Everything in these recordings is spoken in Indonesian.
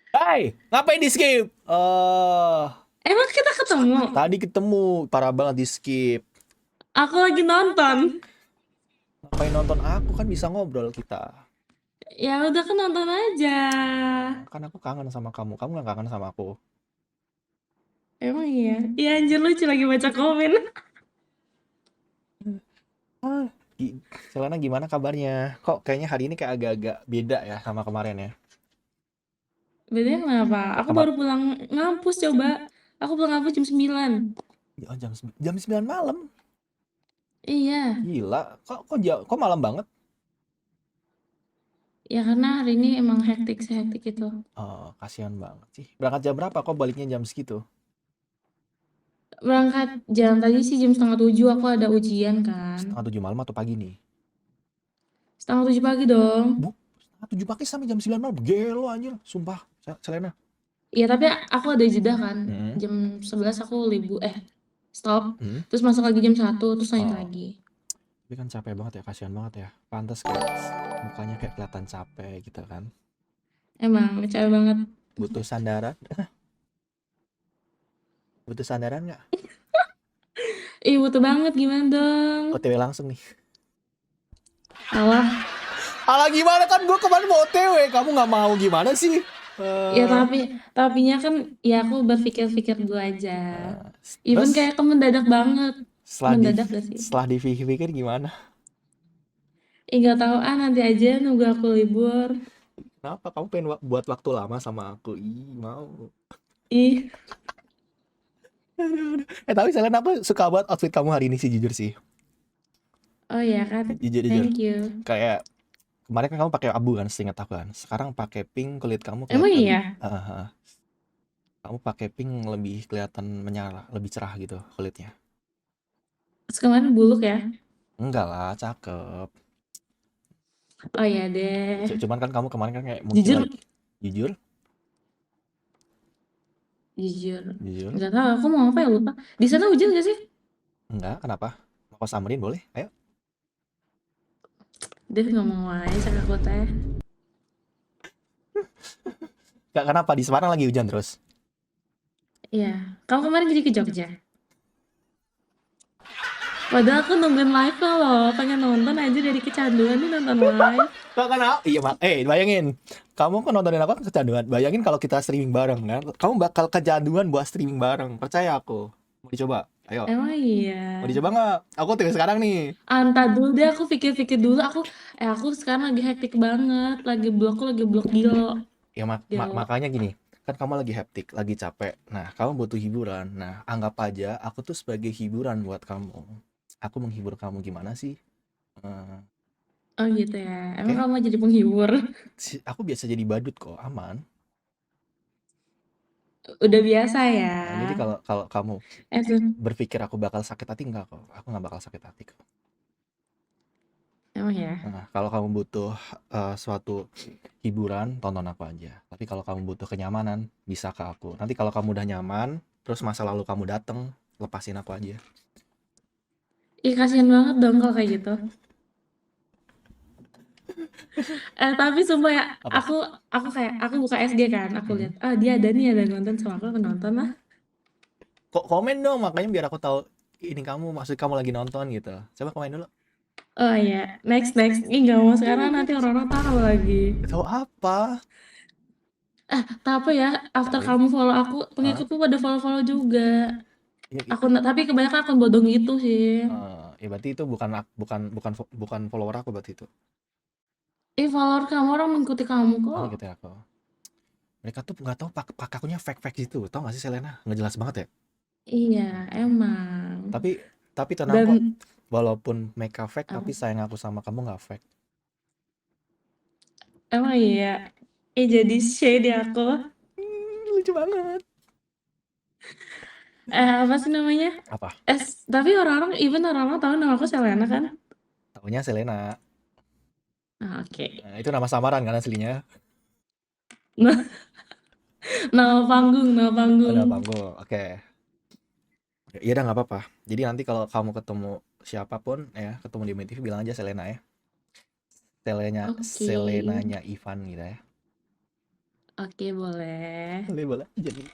Hai, ngapain di skip? Emang kita ketemu? Tadi ketemu, parah banget di skip. Aku lagi nonton. Ngapain nonton aku kan bisa ngobrol kita. Ya udah kan nonton aja. Kan aku kangen sama kamu, kamu gak kangen sama aku. Emang iya? Iya anjir lucu lagi baca komen. Ah, Selena gimana kabarnya? Kok kayaknya hari ini kayak agak-agak beda ya sama kemarin ya? Bedanya kenapa? Aku Kemar baru pulang ngampus coba. Aku pulang ngampus jam 9. oh, jam 9 malam. Iya. Gila, kok malam banget? Ya karena hari ini emang hektik sehektik itu. Oh, kasihan banget sih. Berangkat jam berapa? Kok baliknya jam segitu? Berangkat jam tadi sih jam setengah 7 aku ada ujian kan. Setengah 7 malam atau pagi nih? Setengah 7 pagi dong. Bu, setengah 7 pagi sampai jam 9 malam. Gelo anjir, sumpah. Selena. Iya tapi aku ada jeda kan. Hmm. Jam 11 aku stop. Hmm. Terus masuk lagi jam 1 terus lanjut Oh. lagi. Tapi kan capek banget ya, kasihan banget ya. Pantas kayak mukanya kayak kelihatan capek gitu kan. Emang capek banget. Butuh sandaran? Butuh sandaran nggak? Ih, butuh banget gimana dong? OTW langsung nih. Alah, Alah gimana kan gue kemarin mau OTW, kamu nggak mau gimana sih? ya Eh, tapinya kan ya aku berpikir-pikir dulu aja. Even terus kayak ke mendadak banget. setelah di Mendadak gak sih? setelah dipikir-pikir gimana? Ih, gak tahu nanti aja nunggu aku libur. Kenapa kamu pengen buat waktu lama sama aku? Ih, mau. Ih, Aduh, aduh. Tapi selain aku suka banget outfit kamu hari ini sih, jujur sih. oh ya kan. Jujur jujur. Thank you. Kayak kemarin kan kamu pakai abu kan, seingat aku kan. Sekarang pakai pink, kulit kamu Emang kelihatan. iya? Kamu pakai pink lebih kelihatan menyala, lebih cerah gitu kulitnya. Terus kemarin buluk ya? Enggak lah, cakep. Oh ya deh. Cuman kan kamu kemarin kan kayak mungkin Jujur, lagi jujur, jujur. jujur. Gak tahu aku mau apa ya lupa. Di sana hujan gak sih? Enggak, kenapa? Mau kau samperin boleh? Ayo. Dia ngomong aja sama aku teh. Enggak, kenapa? Di Semarang lagi hujan terus. Iya. Kamu kemarin jadi ke Jogja? Padahal aku nungguin live-nya loh, pengen nonton aja dari kecanduan nih nonton live. Enggak kenapa? Iya, Mak. Bayangin. Kamu kan nontonin apa kecanduan. Bayangin kalau kita streaming bareng kan. Kamu bakal kecanduan buat streaming bareng. Percaya aku. Mau dicoba? Ayo. Emang iya. Mau dicoba nggak? Aku tinggal sekarang nih. Anta dulu deh, aku pikir-pikir dulu. Aku sekarang lagi hektik banget, lagi blok Gilo. Ya Gilo. makanya gini, kan kamu lagi hektik, lagi capek. Nah, kamu butuh hiburan. Nah, anggap aja aku tuh sebagai hiburan buat kamu. Aku menghibur kamu gimana sih? Eh, Oh gitu ya. Emang Oke, kamu mau jadi penghibur? Aku biasa jadi badut kok, aman. Udah biasa ya. Nah, jadi kalau kalau kamu Tuh. berpikir aku bakal sakit hati, enggak kok. Aku nggak bakal sakit hati kok. Emang ya. Nah, kalau kamu butuh suatu hiburan, tonton aku aja. Tapi kalau kamu butuh kenyamanan, bisa ke aku. Nanti kalau kamu udah nyaman, terus masa lalu kamu dateng, lepasin aku aja. Ih, kasihan banget dong kalau kayak gitu. Tapi sumpah ya, Apa? aku buka SG kan, aku Hmm? lihat, dia ada nih ada nonton sama aku nonton lah. Kok komen dong, makanya biar aku tahu ini kamu maksud kamu lagi nonton gitu. Coba komen dulu. Oh iya, next next. Ih, nggak mau sekarang nanti orang-orang tahu lagi. Tahu apa? Tapi ya, after Tapi, kamu follow aku, ah, pengikutku pada follow-follow juga. ya, Tapi kebanyakan akun bodong gitu sih. ya berarti itu bukan bukan follower aku berarti itu. Ih, follower kamu orang mengikuti kamu Oh kok. gitu ya aku. Mereka tuh nggak tahu pak akunnya fake gitu. Tahu nggak sih Selena? Nggak jelas banget ya. Iya, emang. Tapi tenang kok. Dan Walaupun mereka fake tapi apa? sayang aku sama kamu nggak fake. Emang iya. Jadi shade aku. Lucu banget. Apa sih namanya? Apa? Tapi orang-orang tahu nama aku Selena kan? Tahunya Selena. Oke. Nah, itu nama samaran kan aslinya. Nah, nama panggung, nama Oh, panggung. nama panggung. Oke. Iya udah nggak apa-apa. Jadi nanti kalau kamu ketemu siapapun ya, ketemu di MTV bilang aja Selena ya. Oke. Selenanya Ivan gitu ya. Oke, boleh. Boleh boleh aja nih.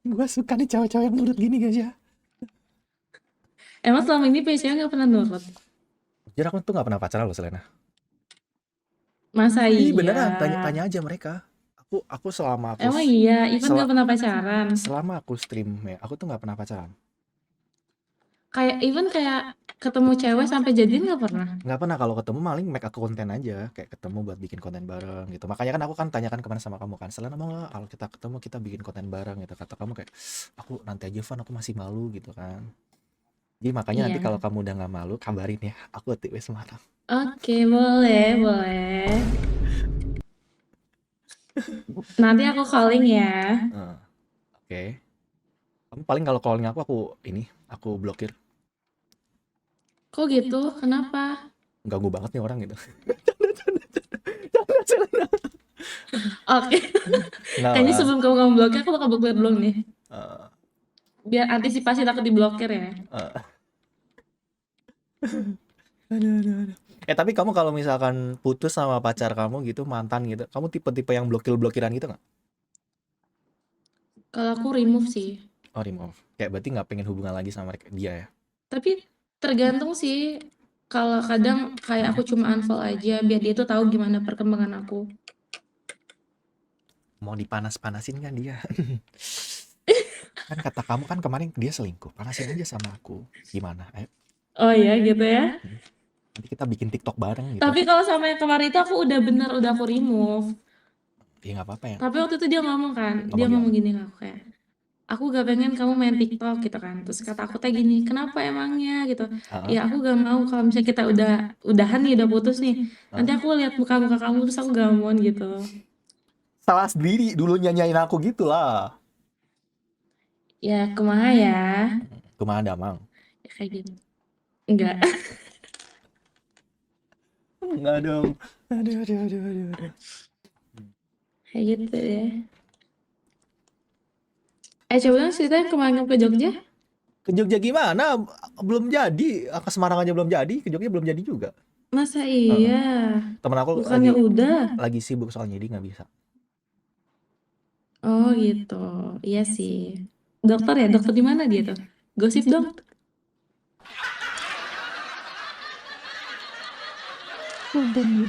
Gue suka nih cewek-cewek yang nurut gini guys ya. Emang selama ini PCA nggak pernah nurut? Jadi aku tuh nggak pernah pacaran loh Selena. Masa Ih iya? beneran, tanya aja mereka. Aku selama aku Emang iya? Ivan sel- nggak pernah pacaran? selama aku stream ya, aku tuh nggak pernah pacaran. Kayak Ivan kayak ketemu cewek sampai jadian nggak pernah? Nggak pernah, kalau ketemu maling make aku konten aja, kayak ketemu buat bikin konten bareng gitu. Makanya kan aku kan tanyakan kemana sama kamu kan, Selena mau nggak kalau kita ketemu kita bikin konten bareng gitu. Kata kamu kayak aku nanti aja Van, aku masih malu gitu kan. Jadi makanya nanti kalau Iya. kamu udah nggak malu kabarin ya, aku TW Semarang. Oke, boleh, boleh. Nanti aku calling ya. Oke. Kamu paling kalau calling aku blokir. Kok gitu? Kenapa? Ganggu banget nih orang gitu. Jangan, Selena. Oke. Nggak Kayaknya lah. sebelum kamu blokir, aku bakal blokir dulu nih. Eh, Biar antisipasi takut diblokir ya. eh. Aduh. Tapi kamu kalau misalkan putus sama pacar kamu gitu, mantan gitu, kamu tipe-tipe yang blokir-blokiran gitu nggak? Kalau aku remove sih. Oh, remove. Kayak berarti nggak pengen hubungan lagi sama dia ya? Tapi tergantung sih. Kalau kadang kayak aku cuma unfollow aja biar dia tuh tahu gimana perkembangan aku. Mau dipanas-panasin kan dia? Kan kata kamu kan kemarin dia selingkuh, panasin aja sama aku. Gimana? Ayo, Oh iya gitu ya. nanti kita bikin TikTok bareng gitu. Tapi kalau sama yang kemarin itu aku udah aku remove. Ya nggak apa-apa ya. Tapi waktu itu dia ngomong kan, dia Ngomong ngomong gimana? gini ke aku kayak, aku gak pengen kamu main TikTok gitu kan. Terus kata aku teh gini, kenapa emangnya gitu. Heeh, Ya aku gak mau kalau misalnya kita udahan nih, udah putus nih. Nanti heeh. aku lihat muka-muka kamu terus aku gak mau gitu. Salah sendiri dulu nyanyain aku gitu lah. Ya kumaha ya. Kumaha Damang? Ya kayak gitu. Enggak. Enggak dong. Aduh. Kayak gitu ya. Coba dong ceritain kemarin kamu ke Jogja. Ke Jogja gimana? Belum jadi. Ke Semarang aja belum jadi. Ke Jogja belum jadi juga. Masa Heeh. iya? Temen aku Bukannya udah? lagi sibuk soalnya jadi nggak bisa. Oh gitu. Iya sih. Dokter ya? Dokter di mana dia tuh? Gosip dong.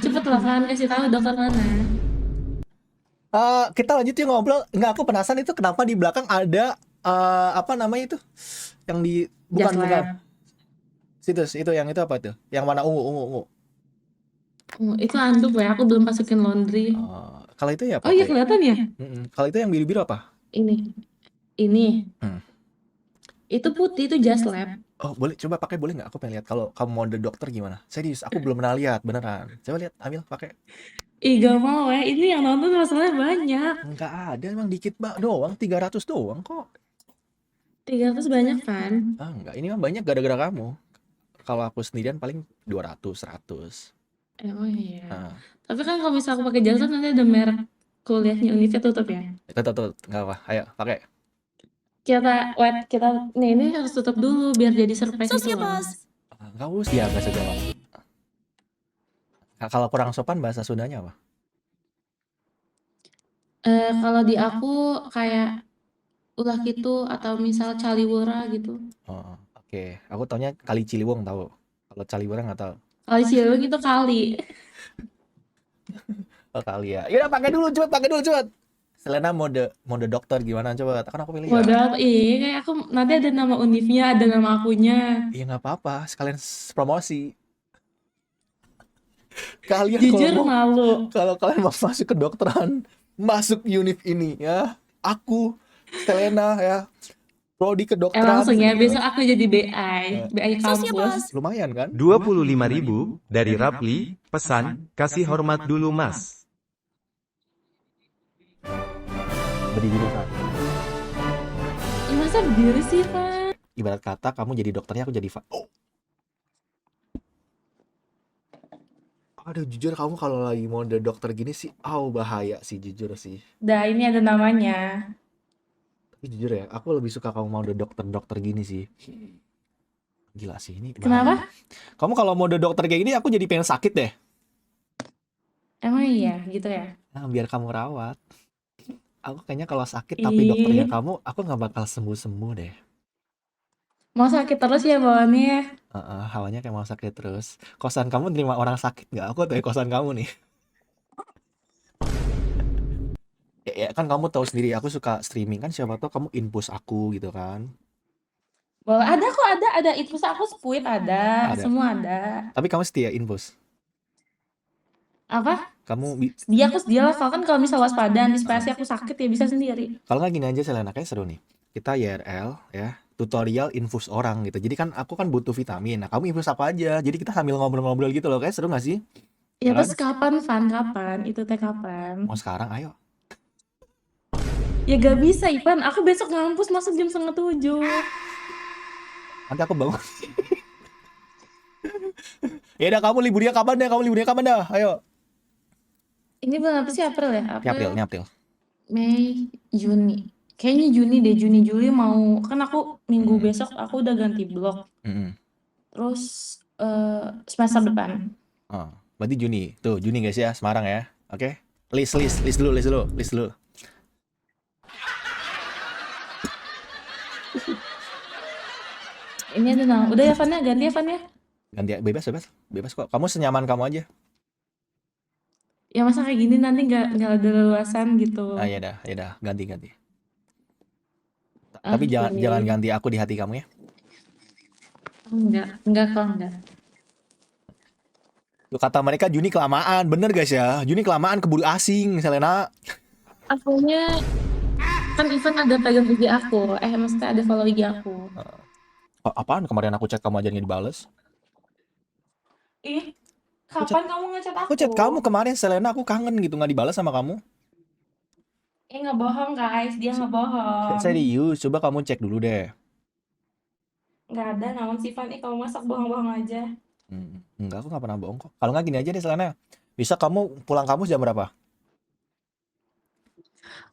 Cepet lah kan kasih tahu dokter mana. Kita lanjut yuk ngobrol. Nggak, aku penasaran itu kenapa di belakang ada apa namanya itu? Yang di Just bukan lab. situs itu, yang itu apa tuh? Yang warna ungu. Oh, itu anduk ya. Aku belum masukin laundry. Kalau itu ya Oh iya pakai. kelihatan ya. Kalau itu yang biru-biru apa? Ini. Hmm. Itu putih itu just lab. Oh, boleh coba pakai, boleh nggak? Aku pengen lihat kalau kamu mode dokter gimana. Serius, aku belum pernah lihat beneran. Coba lihat, ambil pakai. Ih gak mau ya. Ini yang nonton masalahnya banyak. Nggak ada, emang dikit doang, 300 doang kok. 300 banyak kan? Enggak, ini mah banyak gara-gara kamu. Kalau aku sendirian paling 200, 100. Oh iya. Nah, Tapi kan kalau misalnya aku pakai just lab nanti ada merek kuliahnya Univnya tutup ya. tuh, nggak apa. Ayo, pakai. Kita nih ini harus tutup dulu biar jadi surprise Sus itu ya loh. bos. Nggak usah ya bahasa Jawa. Kalau kurang sopan bahasa Sundanya apa? Kalau di aku kayak ulah gitu atau misal caliwara gitu. Oh, oke. Aku taunya Kali Ciliwung tahu. Kalau Caliwara nggak tahu. Kali Ciliwung itu kali. Oh, kali ya. Yaudah pakai dulu cepet. Selena mode dokter gimana coba? Kan aku pilih ya. Modal, kayak aku nanti ada nama univnya, ada nama akunya. Iya nggak apa-apa, sekalian promosi. Kalian Jujur malu. kalau kalian mau masuk ke dokteran, masuk univ ini ya. Aku, Selena ya, prodi kedokteran. Langsung ya, besok aku jadi BI Sus ya bos. kampus. Lumayan kan? 25.000 dari Rapli, pesan, kasih hormat dulu mas. Berdiri kan. Ih, masa berdiri sih, Pak? Ibarat kata kamu jadi dokternya, aku jadi Aduh, jujur kamu kalau lagi mode dokter gini sih, bahaya sih jujur sih. Dah, ini ada namanya. Tapi jujur ya, aku lebih suka kamu mode dokter gini sih. Gila sih ini. Bahaya. Kenapa? Kamu kalau mode dokter kayak gini, aku jadi pengen sakit deh. Emang iya, gitu ya? Nah, biar kamu rawat. Aku kayaknya kalau sakit tapi dokternya Ih, kamu, aku nggak bakal sembuh-sembuh deh. mau sakit terus ya bawaannya ya? Heeh, hawanya kayak mau sakit terus. Kosan kamu nerima orang sakit nggak? Aku tuh kosan kamu nih. Ya kan kamu tahu sendiri, aku suka streaming kan, siapa tahu kamu infus aku gitu kan. Boleh, ada kok, ada. Infus aku Squid ada, Ada. semua ada. Tapi kamu setia infus. Apa? Kamu Sedia lah, kalau misal waspada, antisipasi aku sakit ya bisa sendiri. kalau nggak gini aja Selena, kayak seru nih. Kita IRL ya, tutorial infus orang gitu. Jadi kan aku kan butuh vitamin. Nah, kamu infus apa aja. Jadi kita sambil ngobrol-ngobrol gitu loh. Kayak seru nggak sih? Ya Kan? pas kapan, Van? Kapan? Itu teh kapan? Mau sekarang ayo. Ya gak bisa, Ivan. Aku besok ngampus masuk jam 6:30. Nanti aku bangun. Ya udah, kamu liburnya kapan deh? Kamu liburnya kapan dah? Ayo. Ini bulan apa sih? April ya? Ini April, ini April. Mei, Juni. Kayaknya Juni deh, Juni, Juli mau. Kan aku minggu besok aku udah ganti blok. Mm-mm. Terus semester depan. Oh, berarti Juni. Tuh, Juni guys ya, Semarang ya. Oke. List dulu. Ini ada nama. Udah ya, Van ya? Ganti ya, Van ya? Ganti bebas kok. Kamu senyaman kamu aja. Ya masa kayak gini nanti nggak ada leluasan gitu. Ah, ya dah, ganti. Tapi jangan Oke. ganti aku di hati kamu ya. Enggak kok, enggak. Tuh, kata mereka Juni kelamaan, bener guys ya. Juni kelamaan keburu asing, Selena. Akunya kan Ivan ada pegang IG aku. Maksudnya ada follow IG aku. Apaan? Kemarin aku chat kamu aja nggak dibales. Ih, Aku chat, kapan kamu ngechat aku aku? chat kamu kemarin, Selena, aku kangen gitu nggak dibalas sama kamu. Nggak bohong guys, dia nggak bohong. Serius, coba kamu cek dulu deh. Nggak ada namun si Ivan, kamu masak bohong-bohong aja. Enggak, aku nggak pernah bohong kok. Kalau nggak gini aja deh, Selena. Bisa kamu pulang kampus jam berapa?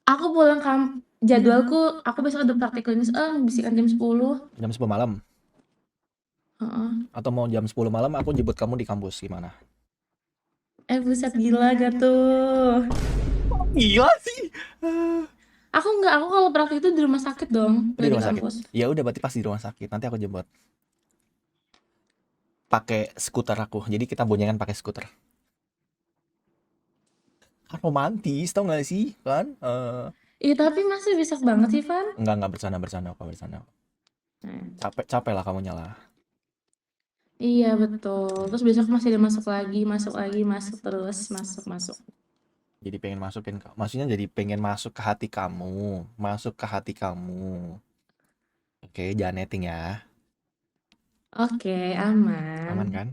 Aku pulang jadwalku, aku besok ada praktik klinis, bisikan jam 10. Jam 10 malam? Heeh. Atau mau jam 10 malam aku jemput kamu di kampus, gimana? Buset, gila gak tuh? Gila sih. Aku kalau praktik itu di rumah sakit dong, Di nggak di rumah sakit. kampus. Ya udah, berarti pas di rumah sakit. Nanti aku jemput. Pakai skuter aku. Jadi kita boncengan pakai skuter. Kan romantis, tau gak sih? Kan? Iya, tapi masih bisa banget sih, Van. Enggak bercanda kok. Capek lah kamu nyala. Iya, betul. Terus besok masih ada masuk lagi, masuk terus, masuk. Jadi pengen masukin, maksudnya jadi pengen masuk ke hati kamu. Oke, jangan netting ya. Oke, aman. Aman kan?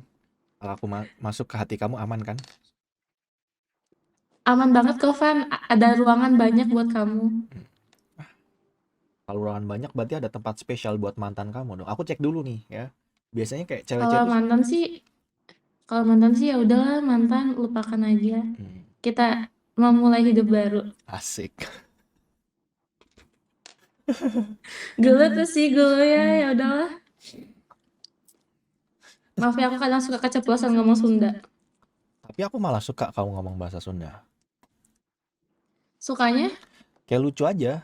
Kalau aku masuk ke hati kamu, aman kan? Aman banget kok, Van. Ada ruangan banyak buat kamu. Kalau ruangan banyak berarti ada tempat spesial buat mantan kamu dong. Aku cek dulu nih ya. Biasanya kayak Kalau cewek-cewek tuh mantan sih ya udahlah, mantan lupakan aja. Kita memulai hidup baru. asik. Gelo tuh sih, gelo ya udahlah. Maaf ya, aku kadang suka keceplosan ngomong Sunda. Tapi aku malah suka kamu ngomong bahasa Sunda. Sukanya? Kayak lucu aja.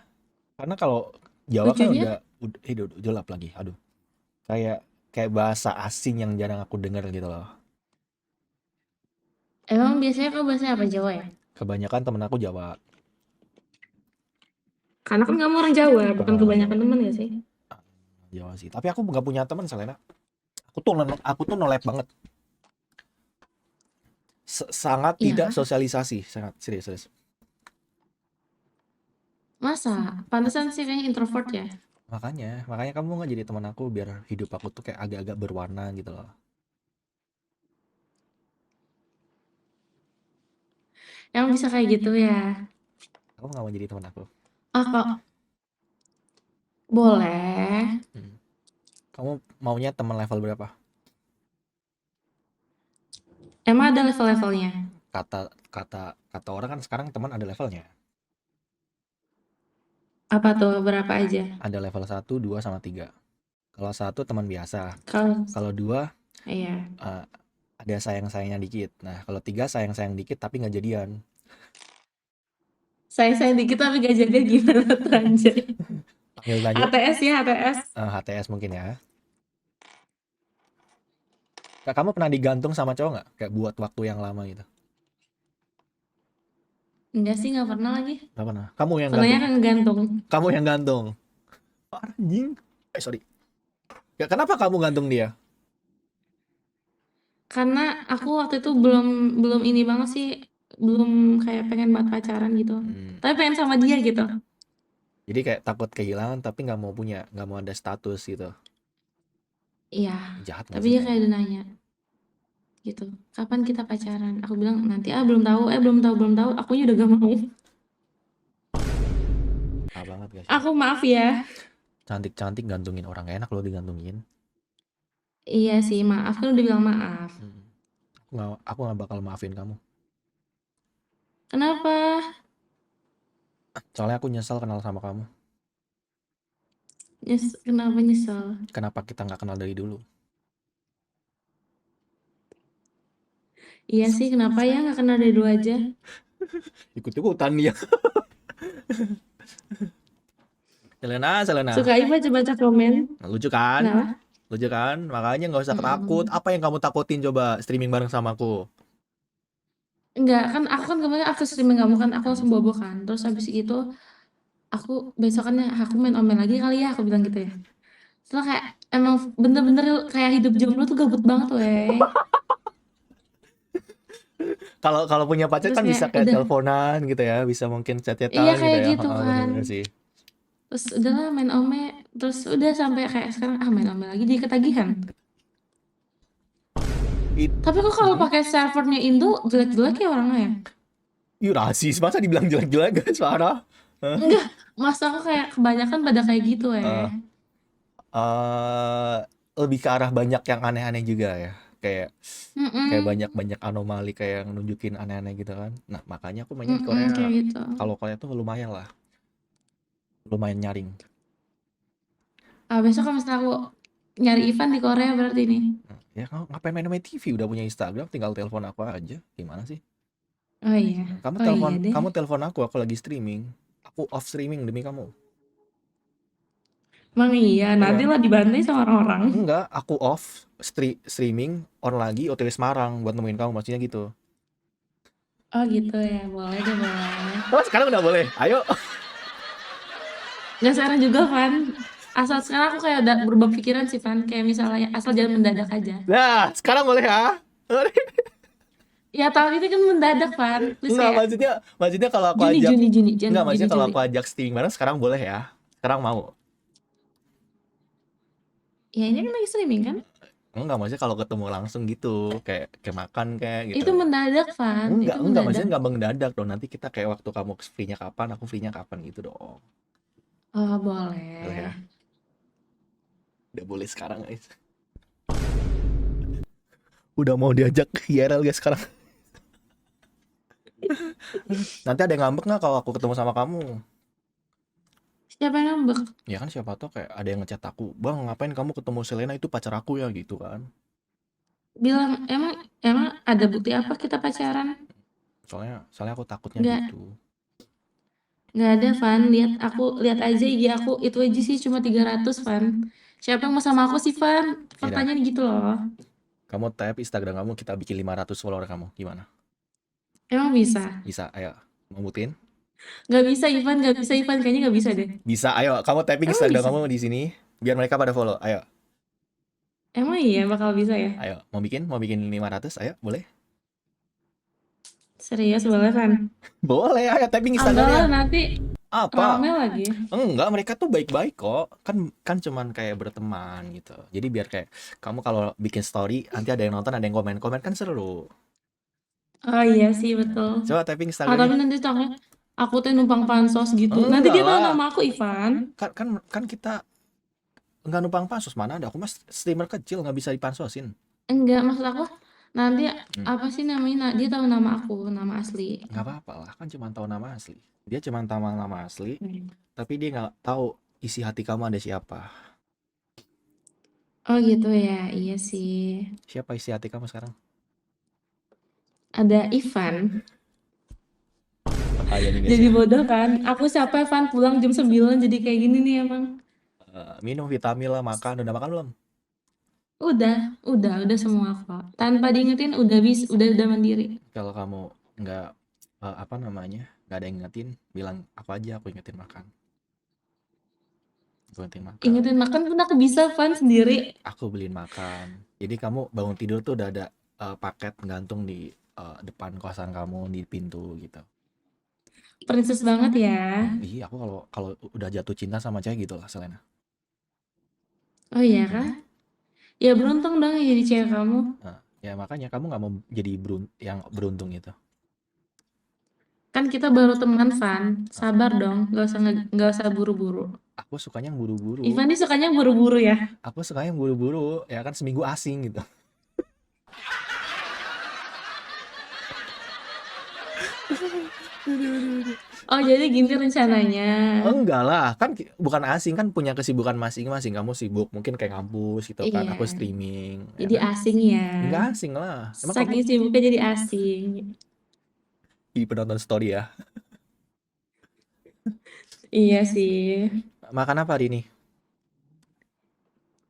Karena kalau Jawa Lucunya? kan udah jelap lagi. Aduh. Kayak bahasa asing yang jarang aku dengar gitu loh. Emang biasanya kamu bahasanya apa, Jawa ya? Kebanyakan temen aku Jawa. Karena kan kamu orang Jawa, bukan kebanyakan temen ya sih? Jawa sih. Tapi aku nggak punya teman, Selena. Aku tuh nolep banget. Sangat Iya. tidak sosialisasi, sangat serius. Masa? Pantesan sih kayaknya introvert ya? Makanya kamu nggak jadi teman aku biar hidup aku tuh kayak agak-agak berwarna gitu loh. Yang bisa kayak gitu ya? Kamu nggak mau jadi teman aku? Kok boleh. Kamu maunya teman level berapa? Emang ada level-levelnya? Kata orang kan sekarang teman ada levelnya. Apa tuh? Berapa aja? Ada level 1, 2, sama 3. Kalau 1 teman biasa. Kalau Kalau 2 iya. ada sayang-sayangnya dikit. Nah, kalau 3 sayang-sayang dikit tapi nggak jadian. Sayang-sayang dikit tapi gak jadi gimana tuh anjay. Panggil aja HTS ya, HTS. HTS mungkin ya. Kak, kamu pernah digantung sama cowok nggak? Kayak buat waktu yang lama gitu. Enggak sih, gak pernah lagi. Nggak pernah. Kamu yang Pernahnya gantung. kan gantung. Kamu yang gantung. Anjing. Sorry. Ya, kenapa kamu gantung dia? Karena aku waktu itu belum ini banget sih, belum kayak pengen banget pacaran gitu. Tapi pengen sama dia gitu. Jadi kayak takut kehilangan tapi nggak mau punya, nggak mau ada status gitu. Iya, Jahat nggak tapi sih? dia kayak udah nanya gitu, kapan kita pacaran? Aku bilang nanti belum tahu, belum tahu. Akunya udah gak mau. Ah banget guys. Aku maaf ya. Cantik-cantik gantungin orang, gak enak loh digantungin. Iya sih, maaf kan udah bilang maaf. Aku nggak bakal maafin kamu. Kenapa? Soalnya aku nyesel kenal sama kamu. Kenapa nyesel? Kenapa kita nggak kenal dari dulu? Iya sih, kenapa ya nggak kenal dari dulu aja? Ikut-ikutan dia. Selena. Suka baca komen. Lucu kan? Kenapa? Lucu kan? Makanya nggak usah takut. Apa yang kamu takutin coba streaming bareng sama aku? Enggak, kan aku kan kemarin aku streaming kamu kan, aku langsung bobo kan. Terus habis itu aku besokannya aku main online lagi kali ya, aku bilang gitu ya. Setelah kayak emang bener-bener kayak hidup jomblo tuh gabut banget weh. Kalau punya pacar Terus kan bisa kayak udah, teleponan gitu ya, bisa mungkin chat-chatan iya gitu kayak ya. gitu kan. Bener sih. Terus udahlah main ome, terus udah sampai kayak sekarang main ome lagi jadi ketagihan. Tapi kok kalau pakai servernya Indo jelek-jelek ya orangnya ya? Ih, rasis, masa dibilang jelek-jelek guys, parah. Enggak, mas aku kayak kebanyakan pada kayak gitu ya. Lebih ke arah banyak yang aneh-aneh juga ya. Kayak Mm-mm. banyak anomali kayak yang nunjukin aneh-aneh gitu kan. Nah, makanya aku mainnya di Korea. Kayak gitu. Kalau Korea tuh lumayan lah. Lumayan nyaring. Besok kalau misalnya aku nyari Ivan di Korea berarti nih. Ya ngapain main TV, udah punya Instagram, tinggal telepon aku aja. Gimana sih? Oh iya. Kamu Oh telepon, iya deh. kamu telepon aku lagi streaming. Aku off streaming demi kamu. Emang iya, nanti lah dibantai sama orang-orang. Enggak, aku off streaming, on lagi OTW Semarang buat nemuin kamu, maksudnya gitu. Oh gitu ya, boleh deh boleh. Oh, sekarang udah boleh. Ayo. Gak sekarang juga Van. Asal sekarang aku kayak udah berubah pikiran sih Van. Kayak misalnya asal jangan mendadak aja. Nah, sekarang boleh ya? Ya tahun ini kan mendadak Van. Terus Enggak, kayak maksudnya kalau aku Juni, ajak, Juni, Juni, enggak, maksudnya kalau Juli. aku ajak streaming bareng sekarang boleh ya? Sekarang mau? Ya ini kan lagi streaming kan? Enggak, maksudnya kalau ketemu langsung gitu, kayak makan kayak gitu. Itu mendadak Van. Enggak, Itu enggak, mendadak. maksudnya enggak mendadak dong. Nanti kita kayak waktu kamu free-nya kapan, aku free-nya kapan gitu dong. Oh boleh. Boleh ya? Udah boleh sekarang guys. Udah mau diajak IRL guys sekarang. Nanti ada yang ngambek nggak kalau aku ketemu sama kamu? Siapa yang ngambek? Ya kan siapa tau kayak ada yang ngechat aku, bang ngapain kamu ketemu Selena, itu pacar aku ya gitu kan. Bilang emang ada bukti apa kita pacaran? Soalnya aku takutnya Nggak. gitu. Nggak ada Van. Lihat aja IG aku itu aja sih cuma 300 Van. Siapa yang mau sama aku sih Van? Pertanyaan gitu loh. Kamu tap Instagram kamu, kita bikin 500 follower kamu, gimana? Emang bisa? Bisa, ayo mau buktiin? Nggak bisa Ivan, kayaknya nggak bisa deh. Bisa, ayo kamu tapping Emang Instagram bisa? kamu di sini biar mereka pada follow, ayo. Emang iya bakal bisa ya? Ayo, mau bikin 500, ayo boleh? Serius boleh Van? Boleh, ayo tapping Enggak lah Instagramnya. nanti Apa? rame lagi. Enggak, mereka tuh baik-baik kok. Kan cuman kayak berteman gitu. Jadi biar kayak kamu kalau bikin story nanti ada yang nonton, ada yang komen kan seru. Oh iya sih betul. Coba tapping Tapi Instagramnya. nanti takutnya aku tuh numpang pansos gitu. Nanti dia tahu nama aku Ivan. Kan kita nggak numpang pansos, mana ada, aku mas streamer kecil nggak bisa dipansosin. Enggak, maksud aku nanti apa sih namanya? Dia tahu nama aku, nama asli. Nggak apa-apa lah, kan cuma tahu nama asli. Dia cuma tahu nama asli, tapi dia nggak tahu isi hati kamu ada siapa. Oh gitu ya, iya sih. Siapa isi hati kamu sekarang? Ada Ivan. Bahaya nih guys Jadi ya. bodoh kan. Aku capek Van pulang jam 9 jadi kayak gini nih emang. Minum vitamin lah, makan. Udah makan belum? Udah semua kok. Tanpa diingetin udah mandiri. Kalau kamu nggak apa namanya, nggak ada yang ingetin, bilang aku aja, aku ingetin makan. Aku ingetin makan. Ingetin makan pun aku bisa Van sendiri. Aku beliin makan. Jadi kamu bangun tidur tuh udah ada paket gantung di depan kosan kamu di pintu gitu. Princess banget ya. Iya, aku kalau kalau udah jatuh cinta sama cewek gitu lah, Selena. Oh iya kah? Ya beruntung dong ya jadi cewek kamu. Nah, ya makanya kamu nggak mau jadi yang beruntung itu. Kan kita baru teman Van. Sabar dong, nggak usah buru-buru. Aku sukanya yang buru-buru. Ivan nih sukanya buru-buru ya. Aku sukanya yang buru-buru, ya kan seminggu asing gitu. Oh jadi gini rencananya. Enggak lah, kan bukan asing, kan punya kesibukan masing-masing. Kamu sibuk mungkin kayak kampus gitu kan, Iya. aku streaming. Ya Jadi kan? asing ya. Enggak asing lah. Emang kamu Saking sibuknya jadi asing. di penonton story ya. Iya sih. Makan apa hari ini?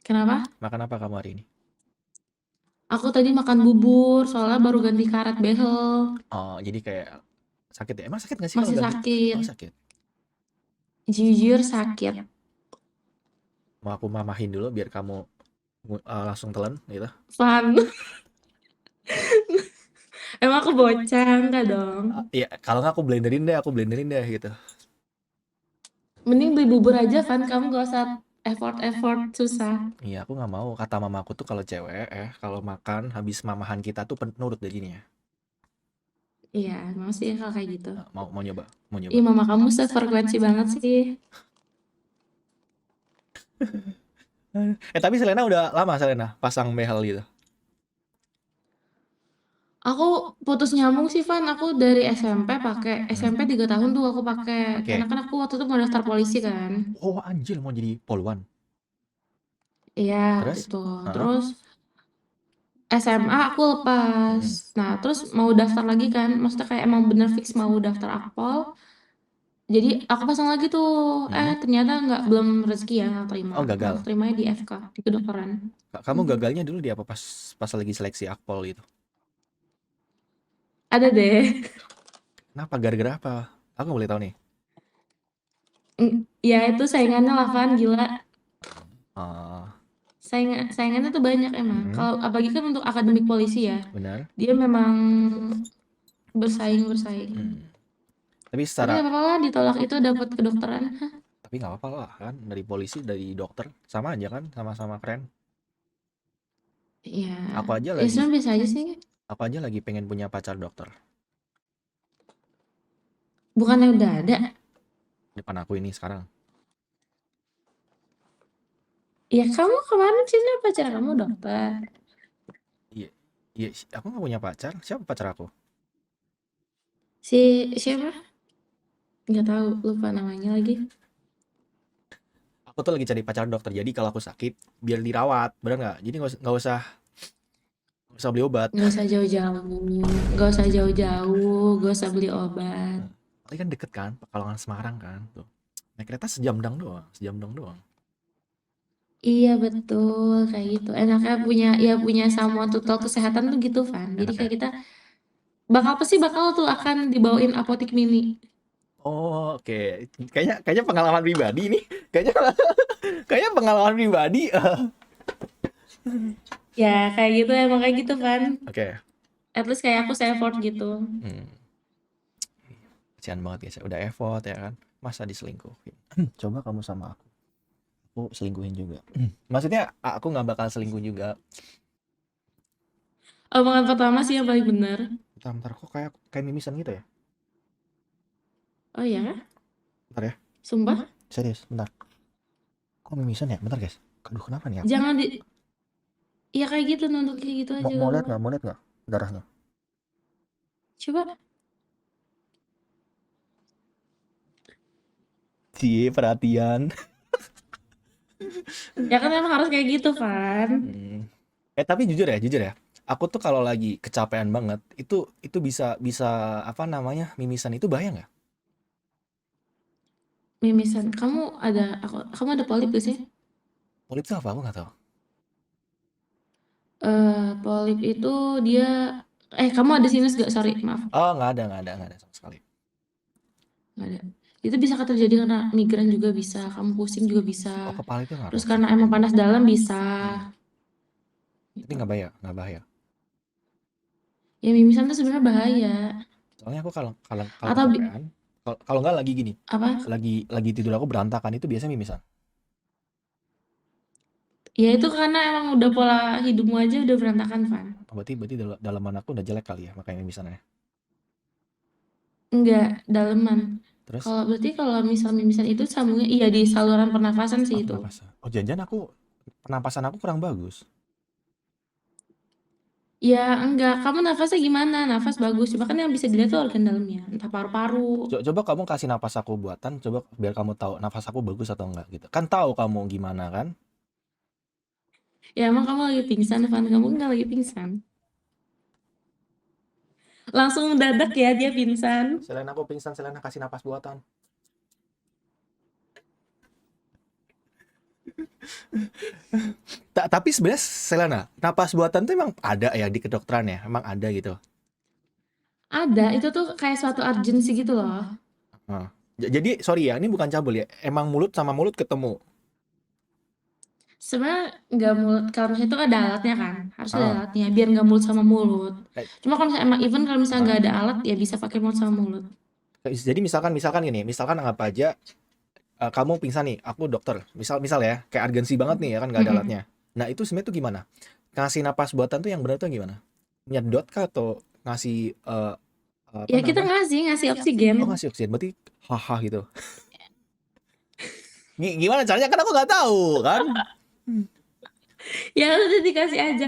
Kenapa? Makan apa kamu hari ini? Aku tadi makan bubur, soalnya baru ganti karet behel. Oh, jadi kayak sakit ya? Emang sakit nggak sih Masih kalau ganti? sakit. Oh, sakit. Jujur sakit. Mau aku mamahin dulu biar kamu langsung telan gitu. Van. Emang aku bocah enggak dong? Iya, kalau nggak aku blenderin deh gitu. Mending beli bubur aja Van, kamu gak usah effort susah. Iya, aku nggak mau. Kata mamaku tuh kalau cewek kalau makan habis mamahan kita tuh penurut jadinya. Iya, emang sih kalau kayak gitu. Mau nyoba, mau nyoba. Ih, mama kamu sefrekuensi banget sih. Tapi Selena udah lama Selena pasang behel gitu. Aku putus nyambung sih Van, aku dari SMP pakai SMP 3 tahun tuh aku pakai. Oke. Karena kan aku waktu itu mau daftar polisi kan. Oh anjir, mau jadi poluan. Iya, Terus? itu. Heeh. Terus SMA aku lepas. Nah, terus mau daftar lagi kan. Maksudnya kayak emang bener fix mau daftar akpol. Jadi aku pasang lagi tuh. Ternyata belum rezeki ya nggak terima. Oh, gagal. Terimanya di FK, di kedokteran. Kamu gagalnya dulu di apa pas lagi seleksi akpol gitu? Ada deh. Kenapa? Gara-gara apa? Aku nggak boleh tahu nih. Ya itu saingannya lah Van, gila. Ah, Saingannya tuh banyak emang. Kalau apalagi kan untuk akademik polisi ya. benar. Dia memang bersaing. Tapi Tapi secara nggak apa-apa lah ditolak itu dapat kedokteran. tapi nggak apa-apa lah kan, dari polisi dari dokter sama aja kan, sama-sama keren. Iya. Aku aja Ya lagi sebenarnya biasa aja sih. pengen punya pacar dokter. Bukannya udah ada. Depan aku ini sekarang. Ya kamu kemarin sih pacar kamu dokter. Iya, aku nggak punya pacar. Siapa pacar aku? Siapa? Nggak tahu, lupa namanya lagi. Aku tuh lagi cari pacar dokter. Jadi kalau aku sakit, biar dirawat, bener nggak? Jadi nggak usah beli obat. Nggak usah jauh-jauh, nggak usah beli obat. Tapi kan deket kan, Pekalongan Semarang kan, tuh. Naik kereta sejam dong doang. Iya betul, kayak gitu. Enaknya punya someone to talk kesehatan tuh gitu, Van. Jadi kayak kita bakal tuh akan dibawain apotik mini. Oh, oke. Kayaknya pengalaman pribadi nih. Kayaknya pengalaman pribadi. Ya kayak gitu emang kayak gitu kan. Oke. At least kayak aku effort gitu. Kasihan banget ya, udah effort ya kan. Masa diselingkuhin. Coba kamu sama aku selingkuhin juga. Maksudnya aku nggak bakal selingkuh juga. Omongan pertama sih yang paling benar. Bentar kok kayak mimisan gitu ya? Oh iya kah? Bentar ya. Sumpah? Serius, bentar. Kok mimisan ya? Bentar guys. Aduh, kenapa nih? Jangan Iya kayak gitu, nunduk kayak gitu aja. Mau lihat nggak darahnya? Coba. Cie, perhatian. Ya kan emang harus kayak gitu, Van. Tapi jujur ya. Aku tuh kalau lagi kecapean banget, itu bisa apa namanya, mimisan itu bahaya nggak? Mimisan. Kamu ada polip gak sih? Polip itu apa? Aku nggak tahu. Polip itu dia kamu ada sinus gak? Sorry, maaf. Oh, nggak ada sama sekali. Nggak ada. Itu bisa terjadi karena migrain juga bisa, kamu pusing juga bisa. Oh, kepala itu Terus ngaruh. karena emang panas dalam bisa. Tapi Gitu. nggak bahaya. Ya mimisan tuh sebenarnya bahaya. Soalnya aku kalau kalau kalau Atau kecapean, kalau nggak lagi gini, apa? lagi tidur aku berantakan itu biasanya mimisan. Ya itu karena emang udah pola hidupmu aja udah berantakan, Van. Oh, berarti dalaman aku udah jelek kali ya, makanya mimisannya. Enggak, daleman. Terus, Kalau misal mimisan itu sambungnya iya di saluran pernafasan sih itu. pernapasan. Oh, jangan pernapasan aku kurang bagus. Ya enggak, kamu nafasnya gimana? Nafas bagus, cuma kan yang bisa dilihat tuh organ dalamnya, entah paru-paru. Coba kamu kasih napas aku buatan, coba biar kamu tahu nafas aku bagus atau enggak gitu. Kan tahu kamu gimana kan? Ya emang kamu lagi pingsan, Van. Kamu enggak lagi pingsan. Langsung mendadak ya dia pingsan. Selain aku pingsan, selain kasih napas buatan. Tapi sebenarnya Selena, napas buatan tuh emang ada ya di kedokteran ya? Emang ada gitu. Ada, itu tuh kayak suatu urgency gitu loh. Nah, jadi sorry ya, ini bukan cabul ya. Emang mulut sama mulut ketemu. Sebenarnya nggak mulut, kalau misalnya itu ada alatnya kan, harus ada Ah, alatnya biar nggak mulut sama mulut. kayak- Cuma kalau misalnya emang even kalau misalnya ah. nggak ada alat ya bisa pakai mulut sama mulut. Jadi misalkan gini, misalkan anggap aja kamu pingsan nih, aku dokter. Misal ya, kayak urgensi banget nih ya kan nggak ada Mm-mm. alatnya. Nah, itu sebenarnya tuh gimana? Ngasih napas buatan tuh yang benar tuh gimana? Nyedot kah atau ngasih apa Ya kita namanya? ngasih oksigen. Oh, ngasih oksigen. Berarti haha gitu. Gimana caranya kan aku nggak tahu kan? Ya udah dikasih aja.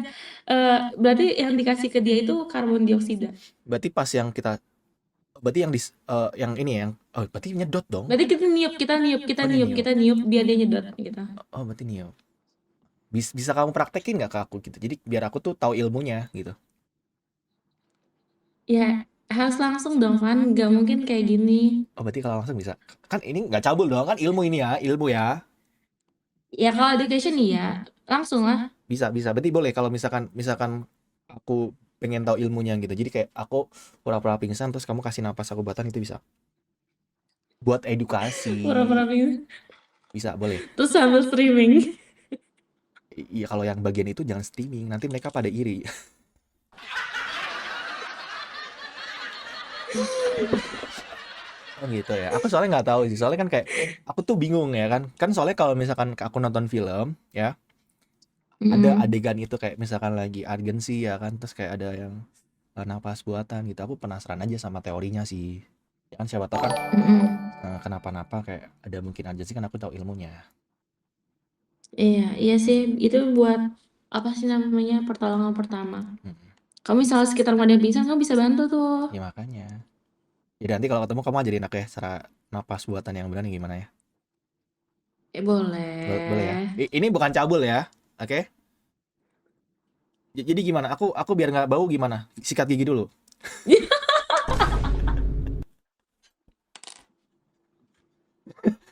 Berarti yang dikasih ke dia itu karbon dioksida. Berarti pas yang kita berarti yang ini yang berarti nyedot dong. Berarti kita niup, Oh, dia niup. kita niup biar dia nyedot gitu. Oh, berarti niup. Bisa kamu praktekin nggak ke aku gitu? Jadi biar aku tuh tahu ilmunya gitu. Ya harus langsung dong, Van. Nggak mungkin kayak gini. Oh, berarti kalau langsung bisa. Kan ini nggak cabul dong, kan ilmu ini ya, ilmu ya. Ya kalau education iya, langsung lah. Bisa. Berarti boleh kalau misalkan aku pengen tahu ilmunya gitu. Jadi kayak aku pura-pura pingsan terus kamu kasih napas aku buatan itu bisa. Buat edukasi. Pura-pura pingsan. Bisa, boleh. Terus sambil streaming. Iya, kalau yang bagian itu jangan streaming, nanti mereka pada iri. Oh gitu ya. Aku soalnya nggak tahu sih. Soalnya kan kayak aku tuh bingung ya kan. Kan soalnya kalau misalkan aku nonton film ya, ada Mm-mm. adegan itu kayak misalkan lagi urgensi ya kan, terus kayak ada yang napas buatan gitu. Aku penasaran aja sama teorinya sih. Ya kan siapa tahu kan Mm-mm. kenapa-napa kayak ada mungkin urgensi kan aku tahu ilmunya. Iya sih. Itu buat apa sih namanya pertolongan pertama. Mm-mm. Kamu misalnya sekitar ada yang pingsan, kamu bisa bantu tuh. Ya makanya. Jadi nanti kalau ketemu kamu ajarin aku ya cara napas buatan yang benar gimana ya. Boleh ya. Boleh. Ini bukan cabul ya. Oke? Jadi gimana? Aku biar nggak bau gimana? Sikat gigi dulu.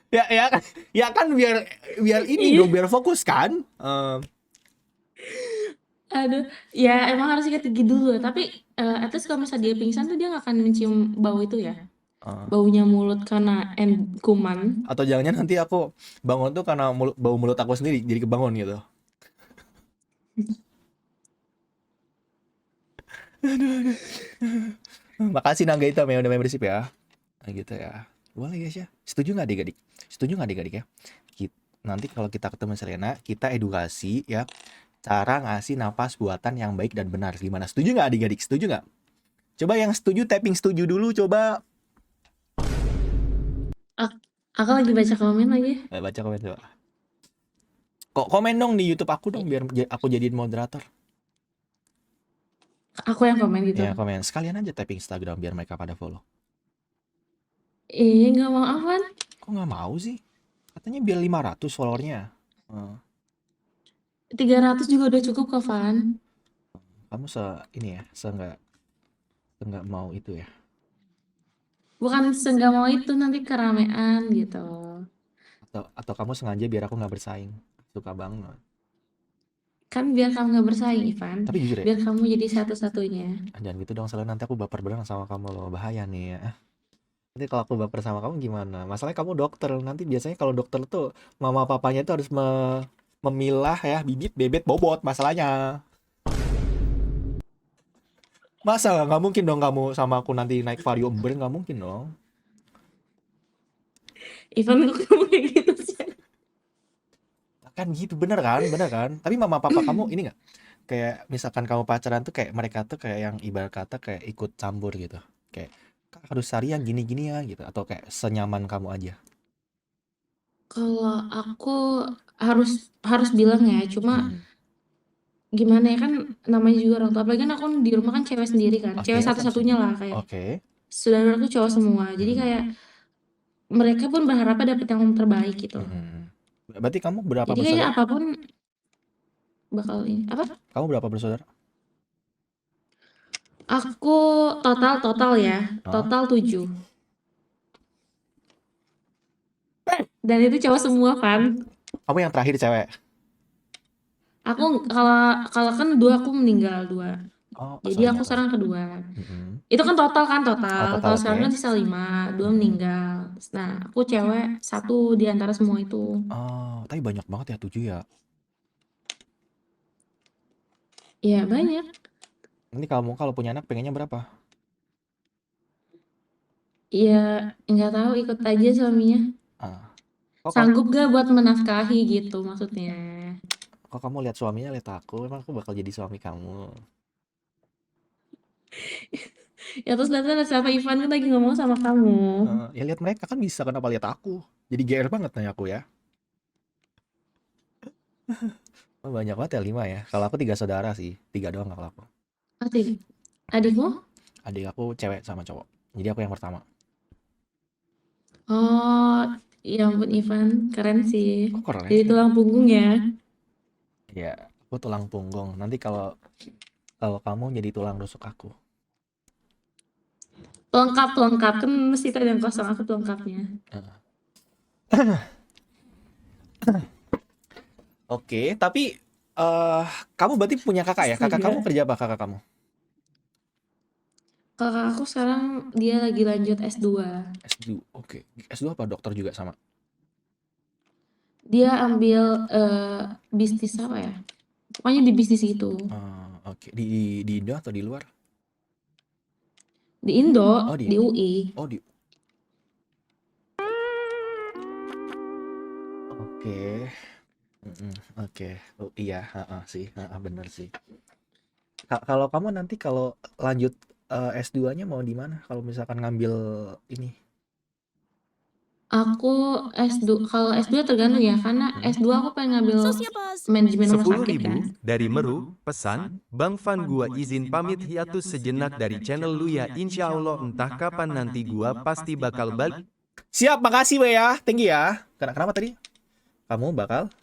Ya kan biar ini Iya. dong biar fokus kan. Aduh, ya emang harus sikat gigi dulu. Tapi at least kalau misalnya dia pingsan tuh dia nggak akan mencium bau itu ya. Eh, Baunya mulut karena kuman. atau jangan-jangan nanti aku bangun tuh karena bau mulut aku sendiri jadi kebangun gitu. Makasih Naga Hitam ya udah membership ya. Nah, gitu ya. Boleh guys ya. Setuju nggak adik-adik? Setuju nggak adik-adik ya? Nanti kalau kita ketemu Selena, kita edukasi ya cara ngasih napas buatan yang baik dan benar. Gimana? Setuju nggak adik-adik? Setuju nggak? Coba yang setuju tapping setuju dulu coba. Aku lagi baca komen lagi. Baca komen coba. Kok komen dong di YouTube aku dong biar aku jadiin moderator. Aku yang komen gitu. Ya komen. Sekalian aja tapping Instagram biar mereka pada follow. Nggak mau apa? Kok nggak mau sih? Katanya biar 500 followernya. 300 juga udah cukup kok, Van. Kamu ini ya, nggak mau itu ya. Bukan nggak mau itu nanti keramaian gitu. Atau kamu sengaja biar aku nggak bersaing? Suka banget. Kan biar kamu nggak bersaing, Ivan. Tapi jujur ya, Biar kamu jadi satu-satunya. jangan gitu dong, soalnya nanti aku baper beneran sama kamu loh, bahaya nih ya. Nanti kalau aku baper sama kamu gimana? Masalahnya kamu dokter, nanti biasanya kalau dokter tuh mama papanya tuh harus memilah ya bibit bebet bobot masalahnya. Masa nggak mungkin dong kamu sama aku nanti naik Vario Ember, nggak mungkin dong. Ivan, kok kamu kayak gitu sih? Kan gitu bener kan? Tapi mama papa kamu ini nggak? Kayak misalkan kamu pacaran tuh kayak mereka tuh kayak yang ibarat kata kayak ikut campur gitu. Kayak "Kak, harus Sarian gini-gini ya gitu, atau kayak senyaman kamu aja. Kalau aku harus bilang ya, cuma Hmm. gimana ya, kan namanya juga orang tua. Apalagi kan aku di rumah kan cewek sendiri kan, Oke, cewek satu-satunya lah, kayak oke. saudara aku cowok semua. Jadi Hmm. kayak mereka pun berharapnya dapet yang terbaik gitu. Hmm. Berarti kamu berapa Jadi kayak bersaudara? apapun bakal ini apa? Kamu berapa bersaudara? Aku total ya, Hah? total 7. Dan itu cowok semua kan. Kamu yang terakhir cewek. Aku kalau kan 2 aku meninggal 2. Oh, Jadi sorry aku sorry. sekarang kedua. Mm-mm. Itu kan total kan Oh, total. total Kalau oke. sekarang kan sisa 5, 2 meninggal. Nah, aku cewek 1 di antara semua itu. Oh, tapi banyak banget ya 7 ya. Iya banyak. Nanti kamu kalau punya anak pengennya berapa? Iya, nggak tahu, ikut aja suaminya. Ah. Kok kamu, Sanggup gak buat menafkahi gitu maksudnya. kok kamu lihat suaminya lihat aku, emang aku bakal jadi suami kamu. Ya terus nanti ada siapa, Ivan kan lagi ngomong sama kamu. Ya lihat mereka kan bisa, kenapa lihat aku? Jadi GR banget nanya aku ya. Oh, banyak banget ya 5 ya. Kalau aku 3 saudara sih, 3 doang kalau aku. Adikmu? Adik aku cewek sama cowok. Jadi aku yang pertama. Oh, ya ampun Ivan, keren sih. Kok keren Jadi sih? tulang punggung ya. Ya, aku tulang punggung. Nanti kalau kalau kamu jadi tulang rusuk aku. Pelengkap kan mesti ada yang kosong, aku pelengkapnya. Oke, tapi kamu berarti punya kakak ya? Kakak kamu Astaga. kerja apa kakak kamu? Kakak aku sekarang dia lagi lanjut S2. S2. Oke. S2 apa? Dokter juga sama? Dia ambil bisnis apa ya? Pokoknya di bisnis itu. Oke. Di Indo atau di luar? Di Indo, Oh, di UI. Oh, di Oke. Oke. Oh, iya, sih. Bener sih. Kalau kamu nanti kalau lanjut S2-nya mau di mana? Kalau misalkan ngambil ini. Aku S2, kalau S2 tergantung ya, karena S2 aku pengen ngambil manajemen rumah 10.000 sakit kan. dari Meru, pesan, Bang Fan gua izin pamit hiatus sejenak dari channel lu ya insya Allah entah kapan nanti gua pasti bakal balik. Siap, makasih Wei ya. Thank you ya. Kenapa tadi? Kamu bakal?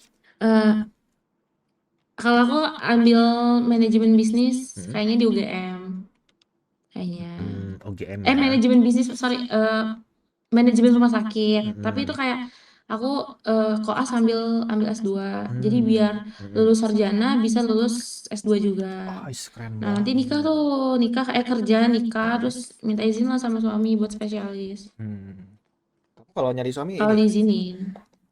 Kalau aku ambil manajemen bisnis kayaknya di UGM. Kayaknya. OGM ya. Manajemen bisnis, sorry, manajemen rumah sakit. Tapi itu kayak aku koas ambil S2. Jadi biar lulus sarjana bisa lulus S2 juga. Keren Nah, nanti banget. kerja nikah terus minta izin lah sama suami buat spesialis. Kamu kalau nyari suami Kalau ini diizinin.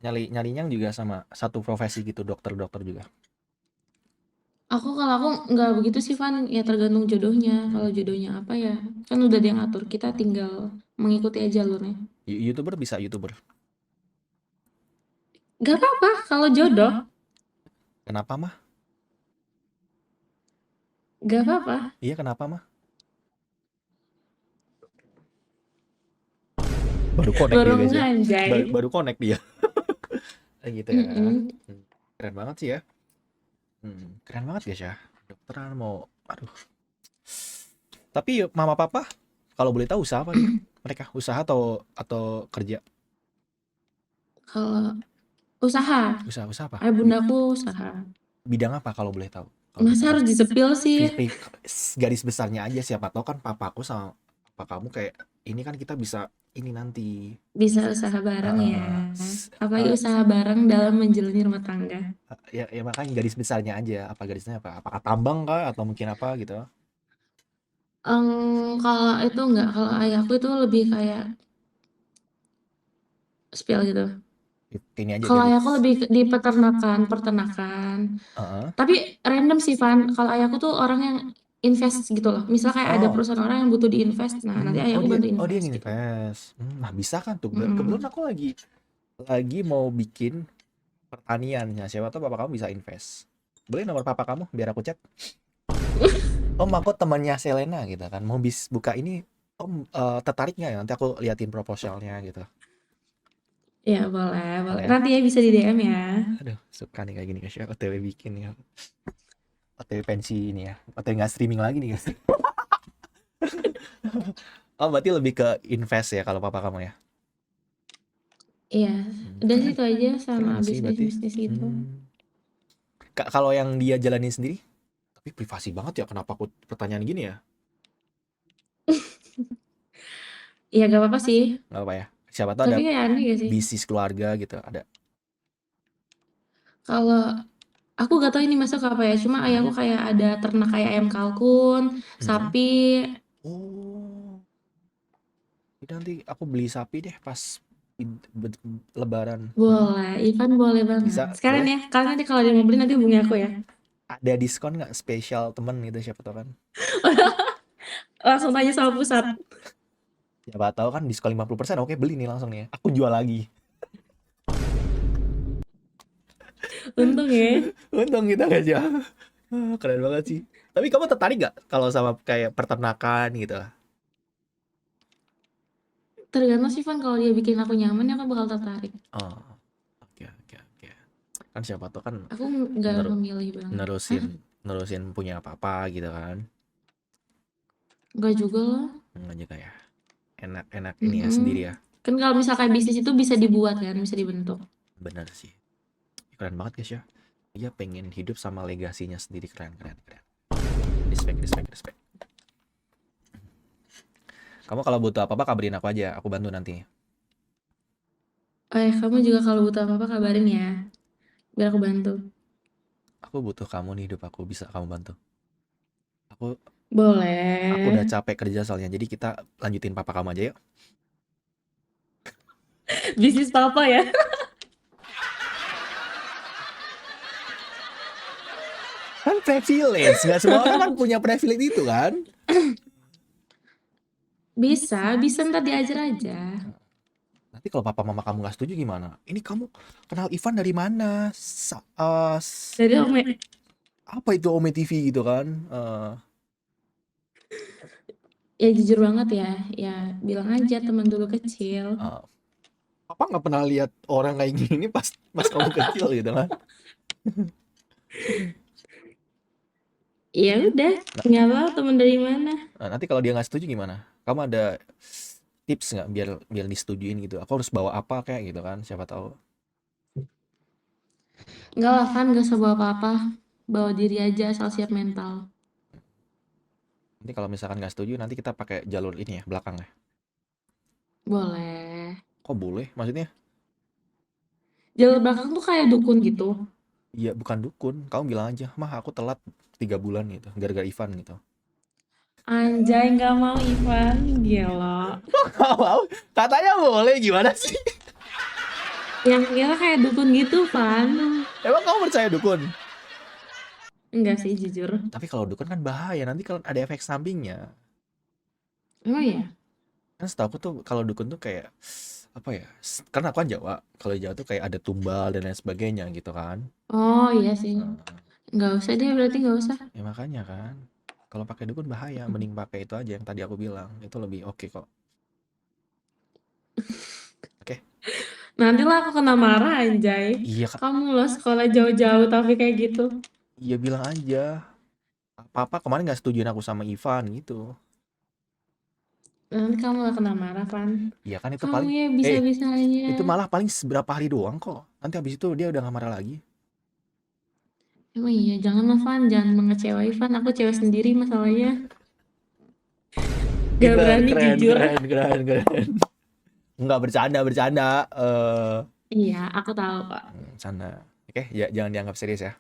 nyarinya juga sama satu profesi gitu, dokter juga. Kalau aku nggak begitu sih, Van. Ya tergantung jodohnya. Kalau jodohnya apa ya, kan udah ada yang ngatur. Kita tinggal mengikuti aja alurnya. YouTuber bisa YouTuber. Gak apa-apa kalau jodoh. Kenapa mah? Gak apa-apa. Iya, kenapa mah? Baru connect Baru dia guys ya. nganjay. Baru connect dia. Gitu ya. Keren banget sih ya. Keren banget guys ya. Dokteran mau, aduh. Tapi mama papa kalau boleh tahu usaha apa nih? Mereka usaha atau kerja? Kalau usaha. Usaha apa? Bundaku usaha. Bidang apa kalau boleh tahu? Masa harus disepil sih? Garis besarnya aja, siapa tahu kan papaku sama papa kamu kayak ini kan kita bisa ini nanti. Bisa usaha bareng ya. Apalagi Eh, usaha bareng dalam menjalani rumah tangga. ya makanya garis besarnya aja. Apa garisnya apa? Apakah tambang kah atau mungkin apa gitu? Kalau itu enggak, kalau ayahku itu lebih kayak spill gitu. Ini aja Kalau garis. ayahku lebih di peternakan. Heeh. Tapi random sih, Van. Kalau ayahku tuh orang yang invest gitu loh. Misal kayak ada Oh, perusahaan orang yang butuh diinvest, nah nanti ayahku bantu oh dia invest gitu. nginvest. Nah bisa kan tuh. Kebetulan Mm-mm. aku lagi mau bikin pertanian. Nah, siapa tahu papa kamu bisa invest. Boleh nomor papa kamu biar aku chat. Om aku temannya Selena gitu kan. Mau buka ini. Om tertarik nggak ya? Nanti aku liatin proposalnya gitu. Ya boleh, boleh. Boleh. Nanti ya bisa di DM ya. Aduh, suka nih kayak gini guys ya. OTW bikin ya. OTW pensi ini ya. OTW nggak streaming lagi nih guys. Oh, berarti lebih ke invest ya kalau papa kamu ya. Iya, udah sih Keren, itu aja sama keren sih berarti. bisnis-bisnis gitu. Kak, kalau yang dia jalanin sendiri, tapi privasi banget ya. Kenapa aku pertanyaan gini ya? Iya gak apa-apa sih. Nggak apa ya. Siapa tahu ada Tapi kayak aneh gak sih? bisnis keluarga gitu. Ada. Kalau aku gak tahu ini masuk apa ya. Cuma ayahku kayak ada ternak kayak ayam kalkun, sapi. Oh, jadi nanti aku beli sapi deh pas Lebaran. Boleh, Ivan boleh banget. Bisa, Sekarang boleh. ya, kalian nanti kalau dia mau beli nanti hubungi aku ya. Ada diskon nggak spesial temen gitu siapa tahu kan? Langsung tanya sama pusat. Siapa tahu kan diskon 50%. Oke, beli nih langsung nih. Aku jual lagi. Untung ya. Untung kita aja. Keren banget sih. Tapi kamu tertarik nggak kalau sama kayak peternakan gitu? Tergantung sih Van, kalau dia bikin aku nyaman ya aku bakal tertarik. Oh, oke. Kan siapa tahu kan Aku nggak Neru- memilih banget. Hah? nerusin punya apa gitu kan. Nggak juga loh. Enggak juga ya. Enak ini ya sendiri ya. Kan kalau misalkan bisnis itu bisa dibuat kan, bisa dibentuk. Bener sih. Keren banget guys ya. Dia pengen hidup sama legasinya sendiri. Keren. Respect. Kamu kalau butuh apa-apa kabarin aku aja. Aku bantu nanti. Oh ya, kamu juga kalau butuh apa-apa kabarin ya. Biar aku bantu. Aku butuh kamu nih hidup aku. Bisa kamu bantu. Aku Boleh. udah capek kerja soalnya. Jadi kita lanjutin papa kamu aja yuk. Bisnis papa ya. Kan privilege. Nggak semua orang kan punya privilege itu kan. Bisa ntar diajar aja. Nanti kalau papa mama kamu nggak setuju gimana? Ini kamu kenal Ivan dari mana? Jadi Ome, Apa itu Ome TV gitu kan? ya jujur banget ya. Ya bilang aja teman dulu kecil. Papa nggak pernah lihat orang kayak gini pas kamu kecil gitu kan? Ya udah, nggak tahu teman dari mana. Nah, nanti kalau dia nggak setuju gimana? Kamu ada tips nggak biar disetujuin gitu? Aku harus bawa apa kayak gitu kan? Siapa tahu. Enggak lah Van, gak usah bawa apa-apa. Bawa diri aja asal siap mental. Nanti kalau misalkan nggak setuju, nanti kita pakai jalur ini ya belakang ya. Boleh. Kok boleh? Maksudnya? Jalur belakang tuh kayak dukun gitu. Iya bukan dukun. Kamu bilang aja, mah aku telat 3 bulan gitu, gara-gara Ivan gitu. Anjay, nggak mau Ivan, gila. Wow, katanya boleh gimana sih? Yang kira kayak dukun gitu, Van. Emang kamu percaya dukun? Enggak sih, jujur. Tapi kalau dukun kan bahaya, nanti kalau ada efek sampingnya. Emang ya? Kan setahu aku tuh kalau dukun tuh kayak apa ya? Karena aku kan Jawa. Kalau Jawa tuh kayak ada tumbal dan lain sebagainya gitu kan. Oh iya sih. Nah, Nggak usah deh, berarti nggak usah. ya makanya kan. Kalau pakai dukun bahaya, mending pakai itu aja yang tadi aku bilang. Itu lebih oke kok. Oke. Nanti lah aku kena marah, anjay. Iya Kak. Kamu loh sekolah jauh-jauh tapi kayak gitu. Iya bilang aja. Apa kemarin nggak setujuin aku sama Ivan gitu. Nanti kamu lah kena marah, Van. Iya kan itu Kamu paling ya bisa-bisanya. itu malah paling seberapa hari doang kok. Nanti habis itu dia udah nggak marah lagi. Emang iya, janganlah Van, jangan mengecewain Van. Aku cewek sendiri masalahnya. Gak berani jujur. Keren. Enggak, bercanda. Iya, aku tahu kok. Bercanda. Oke, jangan dianggap serius ya.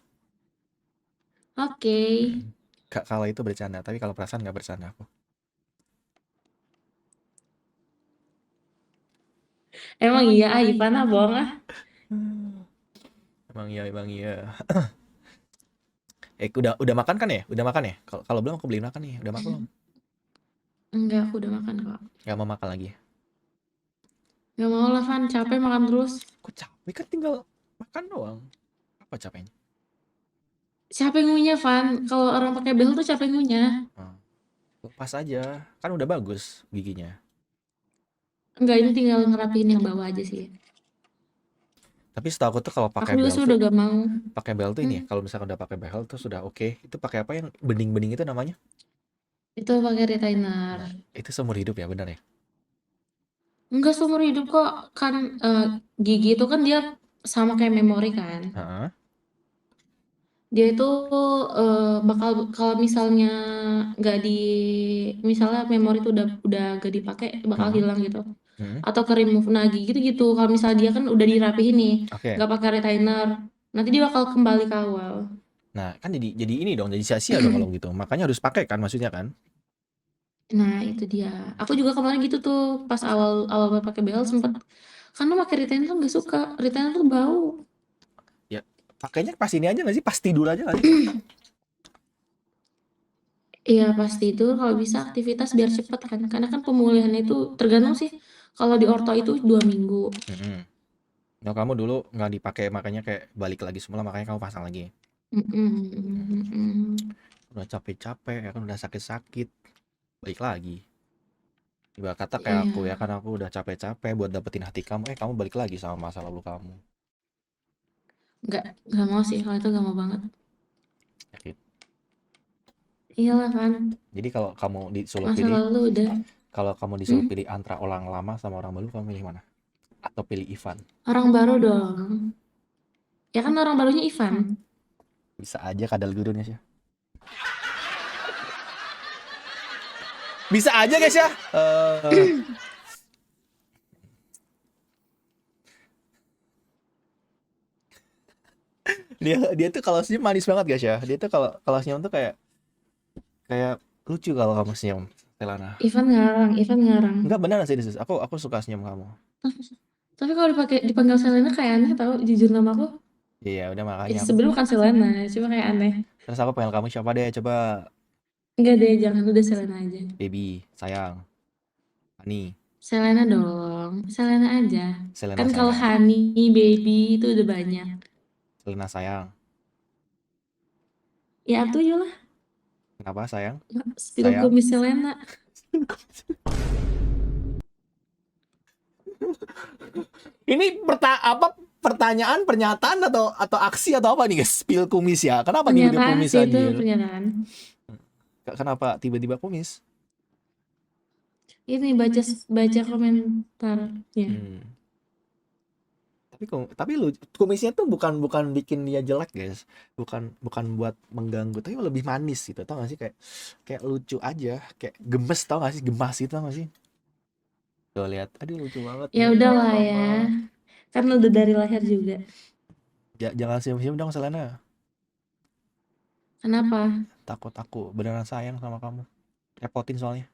Oke. Kalau itu bercanda, tapi kalau perasaan nggak bercanda aku. Emang iya, Ivan ah bohong ah. Emang iya. Udah makan kan ya? Udah makan ya? Kalau belum aku beliin makan nih. Udah makan belum? Enggak, aku udah makan kok. Nggak mau makan lagi. Gak mau lah, Van. Capek makan terus. Kok capek kan tinggal makan doang. Apa capeknya? Capek ngunyah, Van. Kalau orang pakai behel tuh capek ngunyah. Lepas aja. Kan udah bagus giginya. Enggak, ini tinggal ngerapiin yang bawah aja sih. Tapi setahu aku tuh kalau Aku pakai juga belt sih tuh, udah gak mau. pakai belt tuh ini ya, kalau misalkan udah pakai behel tuh sudah oke. Itu pakai apa yang bening-bening itu namanya? Itu pakai retainer. Itu seumur hidup ya, benar ya? Enggak seumur hidup kok. Kan gigi itu kan dia sama kayak memori kan. Heeh. Dia itu bakal kalau misalnya nggak di misalnya memori itu udah gak dipakai bakal Mhm. hilang gitu. Mhm. Atau ke remove lagi gitu-gitu. Kalau misalnya dia kan udah dirapihin nih, Oke. nggak pakai retainer, nanti dia bakal kembali ke awal. Nah, kan jadi ini dong, jadi sia-sia dong kalau gitu. Makanya harus pakai kan maksudnya kan? Nah, itu dia. Aku juga kemarin gitu tuh, pas awal baru pakai behel sempet, karena pakai retainer tuh nggak suka, retainer tuh bau. Ya, pakainya pas ini aja nggak sih? Pas tidur aja nggak sih? Iya pas tidur kalau bisa aktivitas biar cepet kan, karena kan pemulihan itu tergantung sih. Kalau di orto itu 2 minggu. Mhm. Nah, kamu dulu nggak dipakai makanya kayak balik lagi semula makanya kamu pasang lagi. Udah capek-capek ya kan udah sakit-sakit balik lagi. Ibarat kata kayak aku ya Iya, kan aku udah capek-capek buat dapetin hati kamu, kamu balik lagi sama masa lalu kamu. nggak mau sih kalau itu nggak mau banget. Yakin. Iyalah kan, Jadi kalau kamu disuruh masa pilih, lalu udah. pilih antara orang lama sama orang baru, kamu pilih mana? Atau pilih Ivan? Orang baru dong. Ya kan orang barunya Ivan. Bisa aja kadal gurunya sih. Bisa aja guys ya. Dia tuh kalau senyum manis banget guys ya. Dia tuh kalau kalau senyum tuh kayak kayak lucu kalau kamu senyum, Selana. Ivan ngarang. Enggak beneran sih, aku suka senyum kamu. Tapi kalau dipanggil Selena kayak aneh tau, jujur namaku. Iya, udah makanya aku. Sebenarnya bukan Selena, cuma kayak aneh. Terus aku panggil kamu siapa deh? Coba Enggak deh, jangan udah Selena aja. baby, sayang, honey, Selena dong, Selena aja. Selena Kan kalau sayang, honey, baby itu udah banyak. Selena sayang. Ya aku lah, Kenapa sayang? spill Sayang. kumis Selena. Ini pertanyaan, pernyataan atau aksi atau apa nih guys? Spill kumis ya. Kenapa tiba-tiba Pernyataan kumis sih itu, anjir? pernyataan. Kenapa tiba-tiba kumis? Ini baca komentarnya. Tapi lu kumisnya tuh bukan bikin dia jelek guys, bukan buat mengganggu, tapi lebih manis gitu, tau gak sih, kayak lucu aja, kayak gemes, tau gak sih, gemas itu, tau gak sih? Tuh lihat, aduh lucu banget Ya nih. udahlah ya, kan udah dari lahir juga. Jangan senyum-senyum dong Selena, Kenapa? takut aku beneran sayang sama kamu, repotin soalnya.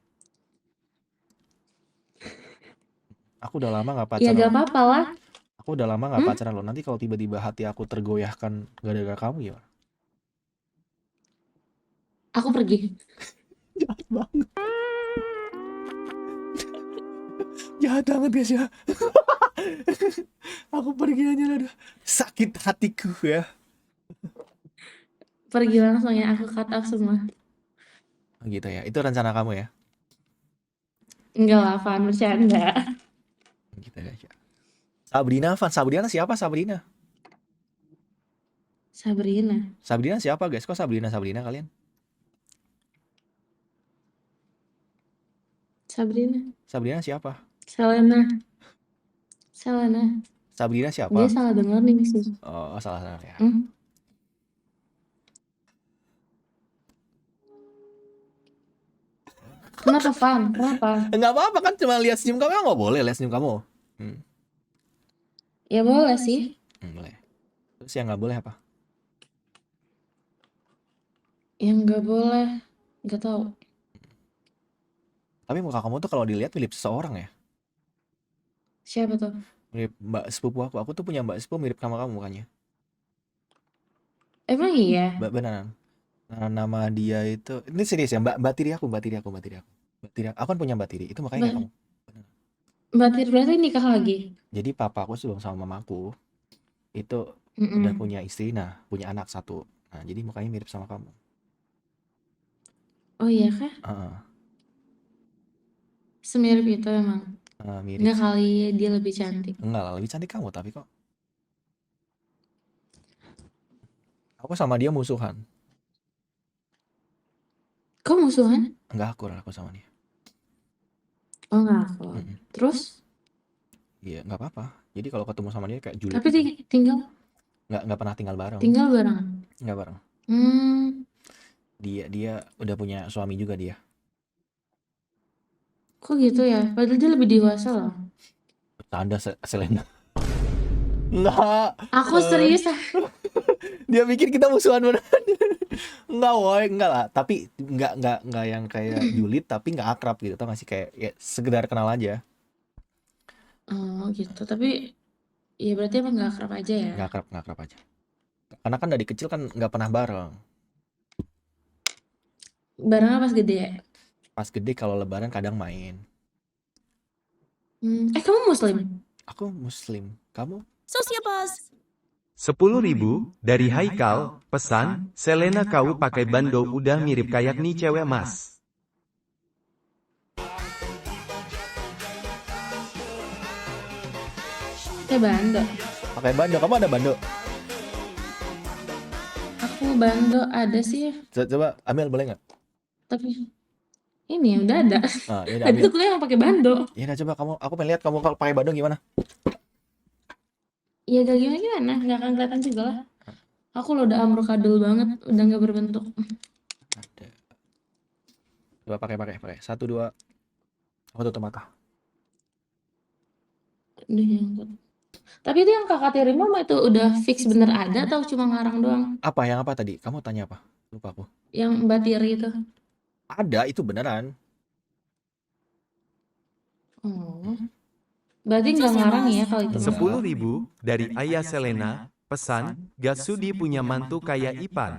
Aku udah lama gak Ya pacaran gak loh. apa-apa lah. Aku udah lama gak pacaran loh. Nanti kalau tiba-tiba hati aku tergoyahkan gara-gara kamu ya. Aku pergi. Jahat banget. Jahat banget guys ya. Aku pergi aja udah sakit hatiku ya. Pergi langsung ya, aku cut off semua. Gitu ya. Itu rencana kamu ya. Enggak lah, Van, bercanda. Gitu guys ya. Sabrina, Van. Sabrina siapa Sabrina? Sabrina siapa guys? Kok Sabrina kalian? Sabrina siapa? Selena. Sabrina siapa? Dia salah dengar nih sih. Oh, salah ya. Kenapa, Van? Kenapa? Enggak apa-apa kan, cuma lihat senyum kamu, nggak boleh lihat senyum kamu. Hmm, Ya boleh sih. boleh. Terus yang nggak boleh apa? Yang nggak boleh, nggak tahu. Tapi muka kamu tuh kalau dilihat mirip seseorang ya. Siapa tuh? Mirip mbak sepupu aku. Aku tuh punya mbak sepupu mirip sama kamu mukanya. Emang iya? Beneran. Nah, nama dia itu ini serius ya, Mbak Tiri aku, Mbak Tiri aku, Mbak Tiri aku. Mbak Tiri, aku kan punya Mbak Tiri, itu makanya kayak Mbak, kamu. Beneran. Mbak Tir berarti nikah lagi? Jadi papa aku sebelum sama mamaku itu udah Mm-mm. punya istri, nah punya anak satu. Nah, jadi mukanya mirip sama kamu. Oh iya kah? Heeh, Semirip itu emang? mirip Nggak sih. kali dia lebih cantik. Enggak lah, lebih cantik kamu tapi kok. Aku sama dia musuhan. Kok musuhan? Enggak akur aku sama dia. Oh nggak aku. Mm-mm. Terus? Iya, nggak apa-apa. Jadi kalau ketemu sama dia kayak julid Tapi gitu. tinggal Nggak pernah tinggal bareng. tinggal barengan. Nggak bareng. Hmm, Dia udah punya suami juga dia. kok gitu ya? Padahal dia lebih dewasa loh. Tanda Selena. Enggak. Aku Eh, serius ah. dia mikir kita musuhan bener. Enggak woy, enggak lah. Tapi enggak yang kayak julid tapi enggak akrab gitu. Tau gak sih kayak ya sekedar kenal aja. Oh gitu. Tapi ya berarti emang nggak akrab aja ya. Enggak akrab aja. Karena kan dari kecil kan enggak pernah bareng. Barengnya pas gede ya? Pas gede kalau lebaran kadang main. Kamu muslim? Aku muslim. Kamu? 10.000 dari Haikal, pesan, Selena kau pakai bando udah mirip kayak nih cewek mas. Bando. Pakai bando. Kamu ada bando? Aku bando ada sih, Coba ambil boleh nggak? tapi ini udah ada. Nah, ya udah Tadi ambil. tuh kuliah yang pakai bando. Ya udah coba kamu. Aku pengen lihat kamu kalau pakai bando gimana. Ya gak gimana, nggak akan kelihatan juga lah. Aku lo udah amrokadul banget, udah nggak berbentuk. Ada. Coba pakai. 1, 2. Aku tutup mata. Udah nyangkut. Tapi itu yang kakak terima mah itu udah fix bener ada atau cuma ngarang doang? Apa yang apa tadi? Kamu tanya apa? Lupa aku. Yang Mbak Tiri itu. Ada, itu beneran. Oh, berarti nggak ngarang ya kalau itu mah. 10.000 dari Ayah Selena, pesan, gak sudi punya mantu kayak Ipan.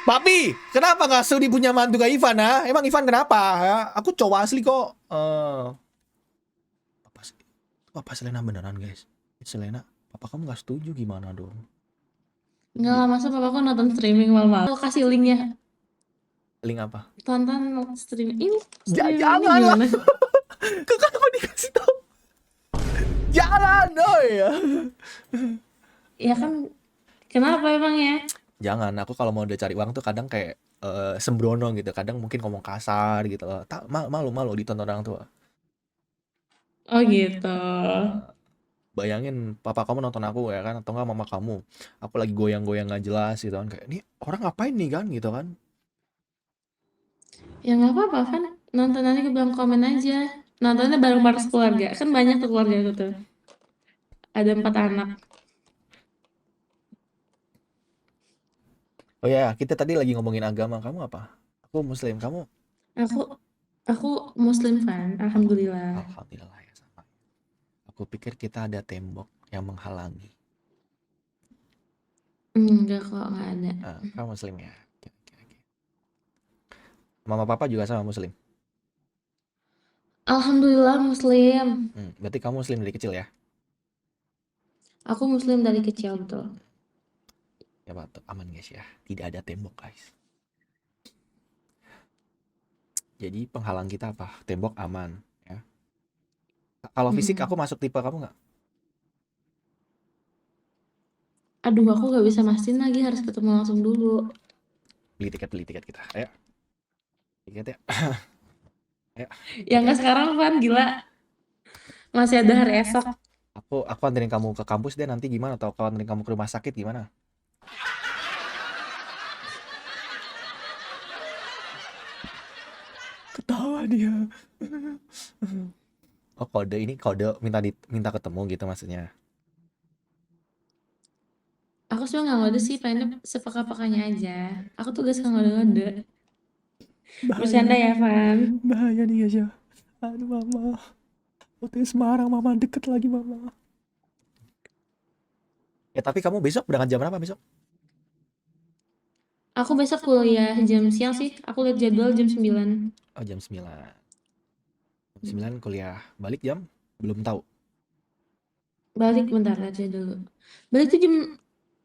Papi, kenapa nggak sudi punya mantu kayak Ivan, ha? Emang Ivan kenapa? Ya? Aku cowok asli kok. Papa Selena beneran, guys. Selena, papa kamu nggak setuju gimana dong? Nggak lah, masa papaku nonton streaming malam-malam. Aku kasih linknya. Link apa? Tonton streaming ini. Streaming ini Jangan lah. gimana? Kenapa dikasih tahu? Jangan, doi. Ya kan, kenapa emang ya? Jangan, aku kalau mau udah cari uang tuh kadang kayak sembrono gitu. Kadang mungkin ngomong kasar gitu loh. Tak malu ditonton orang tua. Oh gitu. Bayangin papa kamu nonton aku ya kan, atau enggak mama kamu. Aku lagi goyang-goyang nggak jelas gitu kan, kayak ini orang ngapain nih kan gitu kan. Ya nggak apa-apa kan. Nonton nanti ke bilang komen aja. Nontonnya bareng-bareng keluarga. Kan banyak tuh keluarga aku tuh. Ada 4 anak. Oh ya, kita tadi lagi ngomongin agama. Kamu apa? Aku muslim, kamu? Aku Muslim kan, alhamdulillah. Alhamdulillah ya sama. Aku pikir kita ada tembok yang menghalangi. Enggak kok, nggak ada. Kamu muslim ya? Oke. Mama papa juga sama muslim. Alhamdulillah Muslim. Berarti kamu muslim dari kecil ya? Aku Muslim dari kecil betul. Ya Pak, aman guys ya. Tidak ada tembok guys. Jadi penghalang kita apa? Tembok aman ya. Kalau fisik aku masuk tipe kamu nggak? Aduh, aku nggak bisa mastiin lagi, harus ketemu langsung dulu. Beli tiket kita. Ayo. Tiket ya. Ayo. Ya nggak sekarang kan, gila. Masih ada hari esok. Aku anterin kamu ke kampus deh nanti gimana? Atau aku anterin kamu ke rumah sakit gimana? Ketawa dia. Oh, kode ini kode minta ketemu gitu maksudnya. Aku sebenarnya nggak ngode sih, pengennya sepeka-pekanya aja. Aku tuh gak suka ngode-ngode. Bercanda ya, Van. Bahaya nih guys ya. Aduh mama. Hotel Semarang mama deket lagi mama. Ya tapi kamu besok berangkat jam berapa besok? Aku besok kuliah jam siang sih. Aku lihat jadwal jam 9. Oh jam 9. Jam 9 kuliah. Balik jam? Belum tahu. Balik bentar aja dulu. Balik tuh jam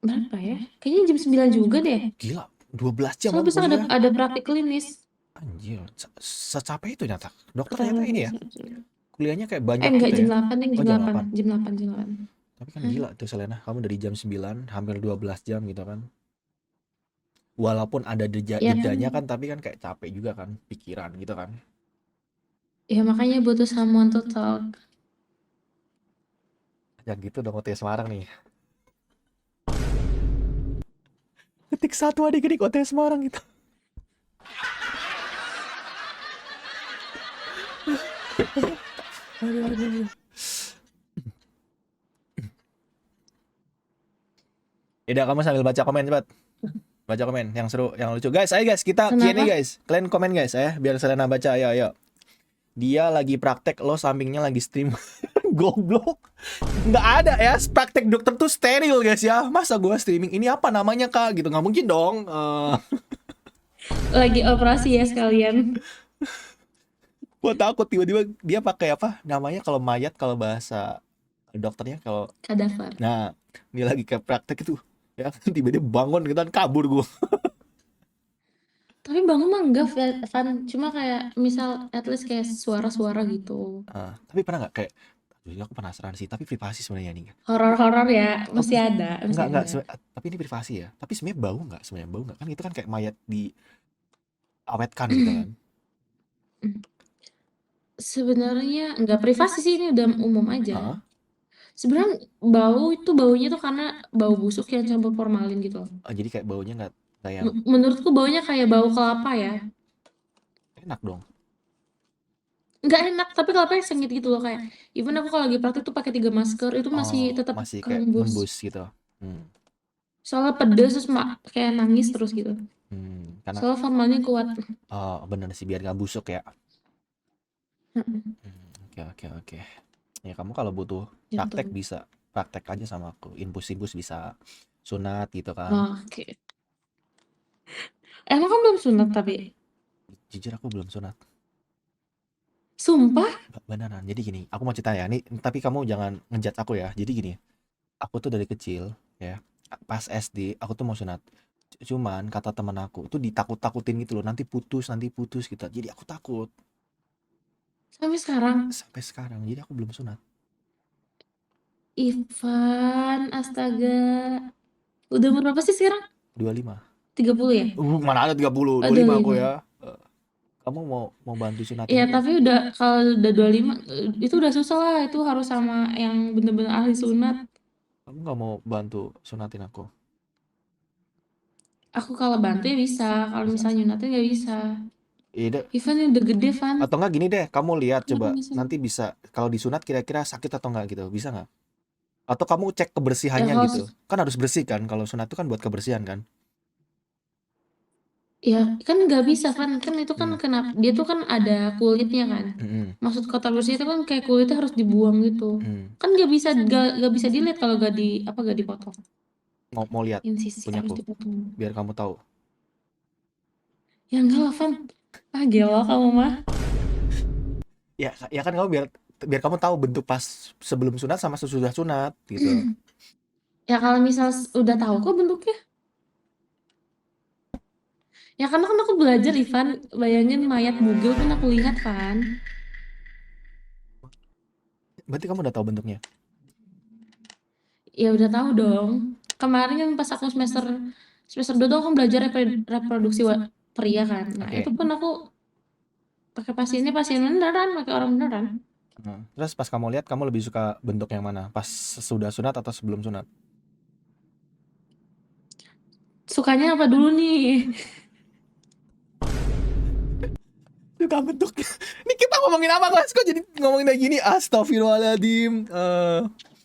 berapa ya? Kayaknya jam 9 juga deh. Gila, 12 jam Soalnya kamu besok kuliah. ada praktik klinis. Anjir, secapek itu nyata. Dokter Bentar, ternyata ini ya. Kuliahnya kayak banyak enggak, gitu jam ya. 8 nih, Oh jam jam 8. 8. Jam 8, jam 8. Tapi kan gila tuh Selena, kamu dari jam 9 hampir 12 jam gitu kan. Walaupun ada Ya jedanya kan? kan, tapi kan kayak capek juga kan, pikiran gitu kan. Ya makanya butuh someone to talk. Ya gitu dong OT Semarang nih. Ketik satu adik-adik OT Semarang gitu. Aduh, aduh, aduh. Yaudah kamu sambil baca komen cepat. Baca komen yang seru, yang lucu. Guys, ayo guys, kita Q&A Kenapa? guys. Kalian komen guys ya, biar Selena baca. Ayo, ayo. Dia lagi praktek, lo sampingnya lagi stream. Goblok. Nggak ada ya, praktek dokter tuh steril guys ya. Masa gua streaming, ini apa namanya kak? Gitu, nggak mungkin dong. Lagi operasi ya sekalian. Gua takut tiba-tiba dia pakai apa namanya kalau mayat, kalau bahasa dokternya kalau Kadaver. nah dia lagi ke praktek itu ya tiba-tiba bangun gitu kan kabur gua. Tapi bangun mah enggak, Van. Cuma kayak misal at least kayak suara-suara gitu. Tapi pernah nggak kayak aduh, aku penasaran sih tapi privasi sebenarnya nih. Horor-horor ya, Oh, mesti ada, mesti enggak ada. tapi ini privasi ya. Tapi sebenarnya bau nggak? Sebenarnya bau nggak? Kan itu kan kayak mayat diawetkan gitu kan. Sebenarnya enggak privasi sih, ini udah umum aja. Heeh. Sebenarnya baunya tuh karena bau busuk yang campur formalin gitu. Oh, jadi kayak baunya nggak yang Menurutku baunya kayak bau kelapa ya. enak dong. Nggak enak, tapi kelapanya sengit gitu loh kayak. Even aku kalau lagi praktik tuh pakai 3 masker itu masih Oh, tetap masih kayak kehembus. nembus gitu. Soalnya pedes terus kayak nangis terus gitu. Karena Soalnya formalin kuat. bener sih biar nggak busuk ya. Mm-mm. Oke. Ya kamu kalau butuh Gitu. praktek bisa praktek aja sama aku. Infus bisa sunat gitu kan. Oke. Emang kamu belum sunat tapi? Jujur aku belum sunat. Sumpah? Beneran. Jadi gini, aku mau cerita ya. Nih, tapi kamu jangan ngejat aku ya. Jadi gini, aku tuh dari kecil ya, pas SD aku tuh mau sunat. Cuman kata teman aku tuh ditakut-takutin gitu loh, nanti putus gitu. Jadi aku takut Sampai sekarang? sampai sekarang. Jadi aku belum sunat. Ivan, astaga. Udah umur berapa sih sekarang? 25. 30 ya? Mana ada 30, Oh, 25 aku 25. ya. Kamu mau bantu sunatin Ya, aku? tapi kalau udah 25 itu udah susah lah, itu harus sama yang bener-bener ahli sunat. Kamu nggak mau bantu sunatin aku? Aku kalau bantu ya bisa, kalau Bisa. misalnya nyunatin nggak bisa. Iya deh. Ivan ini udah gede, Van. Atau enggak gini deh, kamu lihat Kenapa coba bisa? nanti bisa kalau disunat kira-kira sakit atau enggak gitu, bisa nggak? Atau kamu cek Ya kebersihannya kalau gitu. Kan harus bersih kan, kalau sunat itu kan buat kebersihan kan. ya kan nggak bisa, Van. Kan itu kan kenapa dia tuh kan ada kulitnya kan. Maksud kata bersih itu kan kayak kulitnya harus dibuang gitu. Kan nggak bisa dilihat kalau nggak dipotong. Mau lihat Insisi harus punyaku dipotong. biar kamu tahu. Ya enggak lah, Van. Gelo kamu mah. Ya kan kamu biar kamu tahu bentuk pas sebelum sunat sama sesudah sunat gitu. Ya kalau misal udah tahu kok bentuknya. Ya karena kan aku belajar, Ivan. Bayangin mayat bugil pun aku lihat, Van. Berarti kamu udah tahu bentuknya. Ya udah tahu dong. Kemarin kan pas aku semester 2 tuh aku belajar reproduksi pria kan. Nah, Oke. itu pun aku pakai pasien beneran, pakai orang beneran. Terus pas kamu lihat kamu lebih suka bentuk yang mana? Pas sudah sunat atau sebelum sunat? Sukanya apa dulu nih? Aduh kangen dok. Ini kita ngomongin apa guys? Kok jadi ngomongin kayak gini? Astagfirullahaladzim.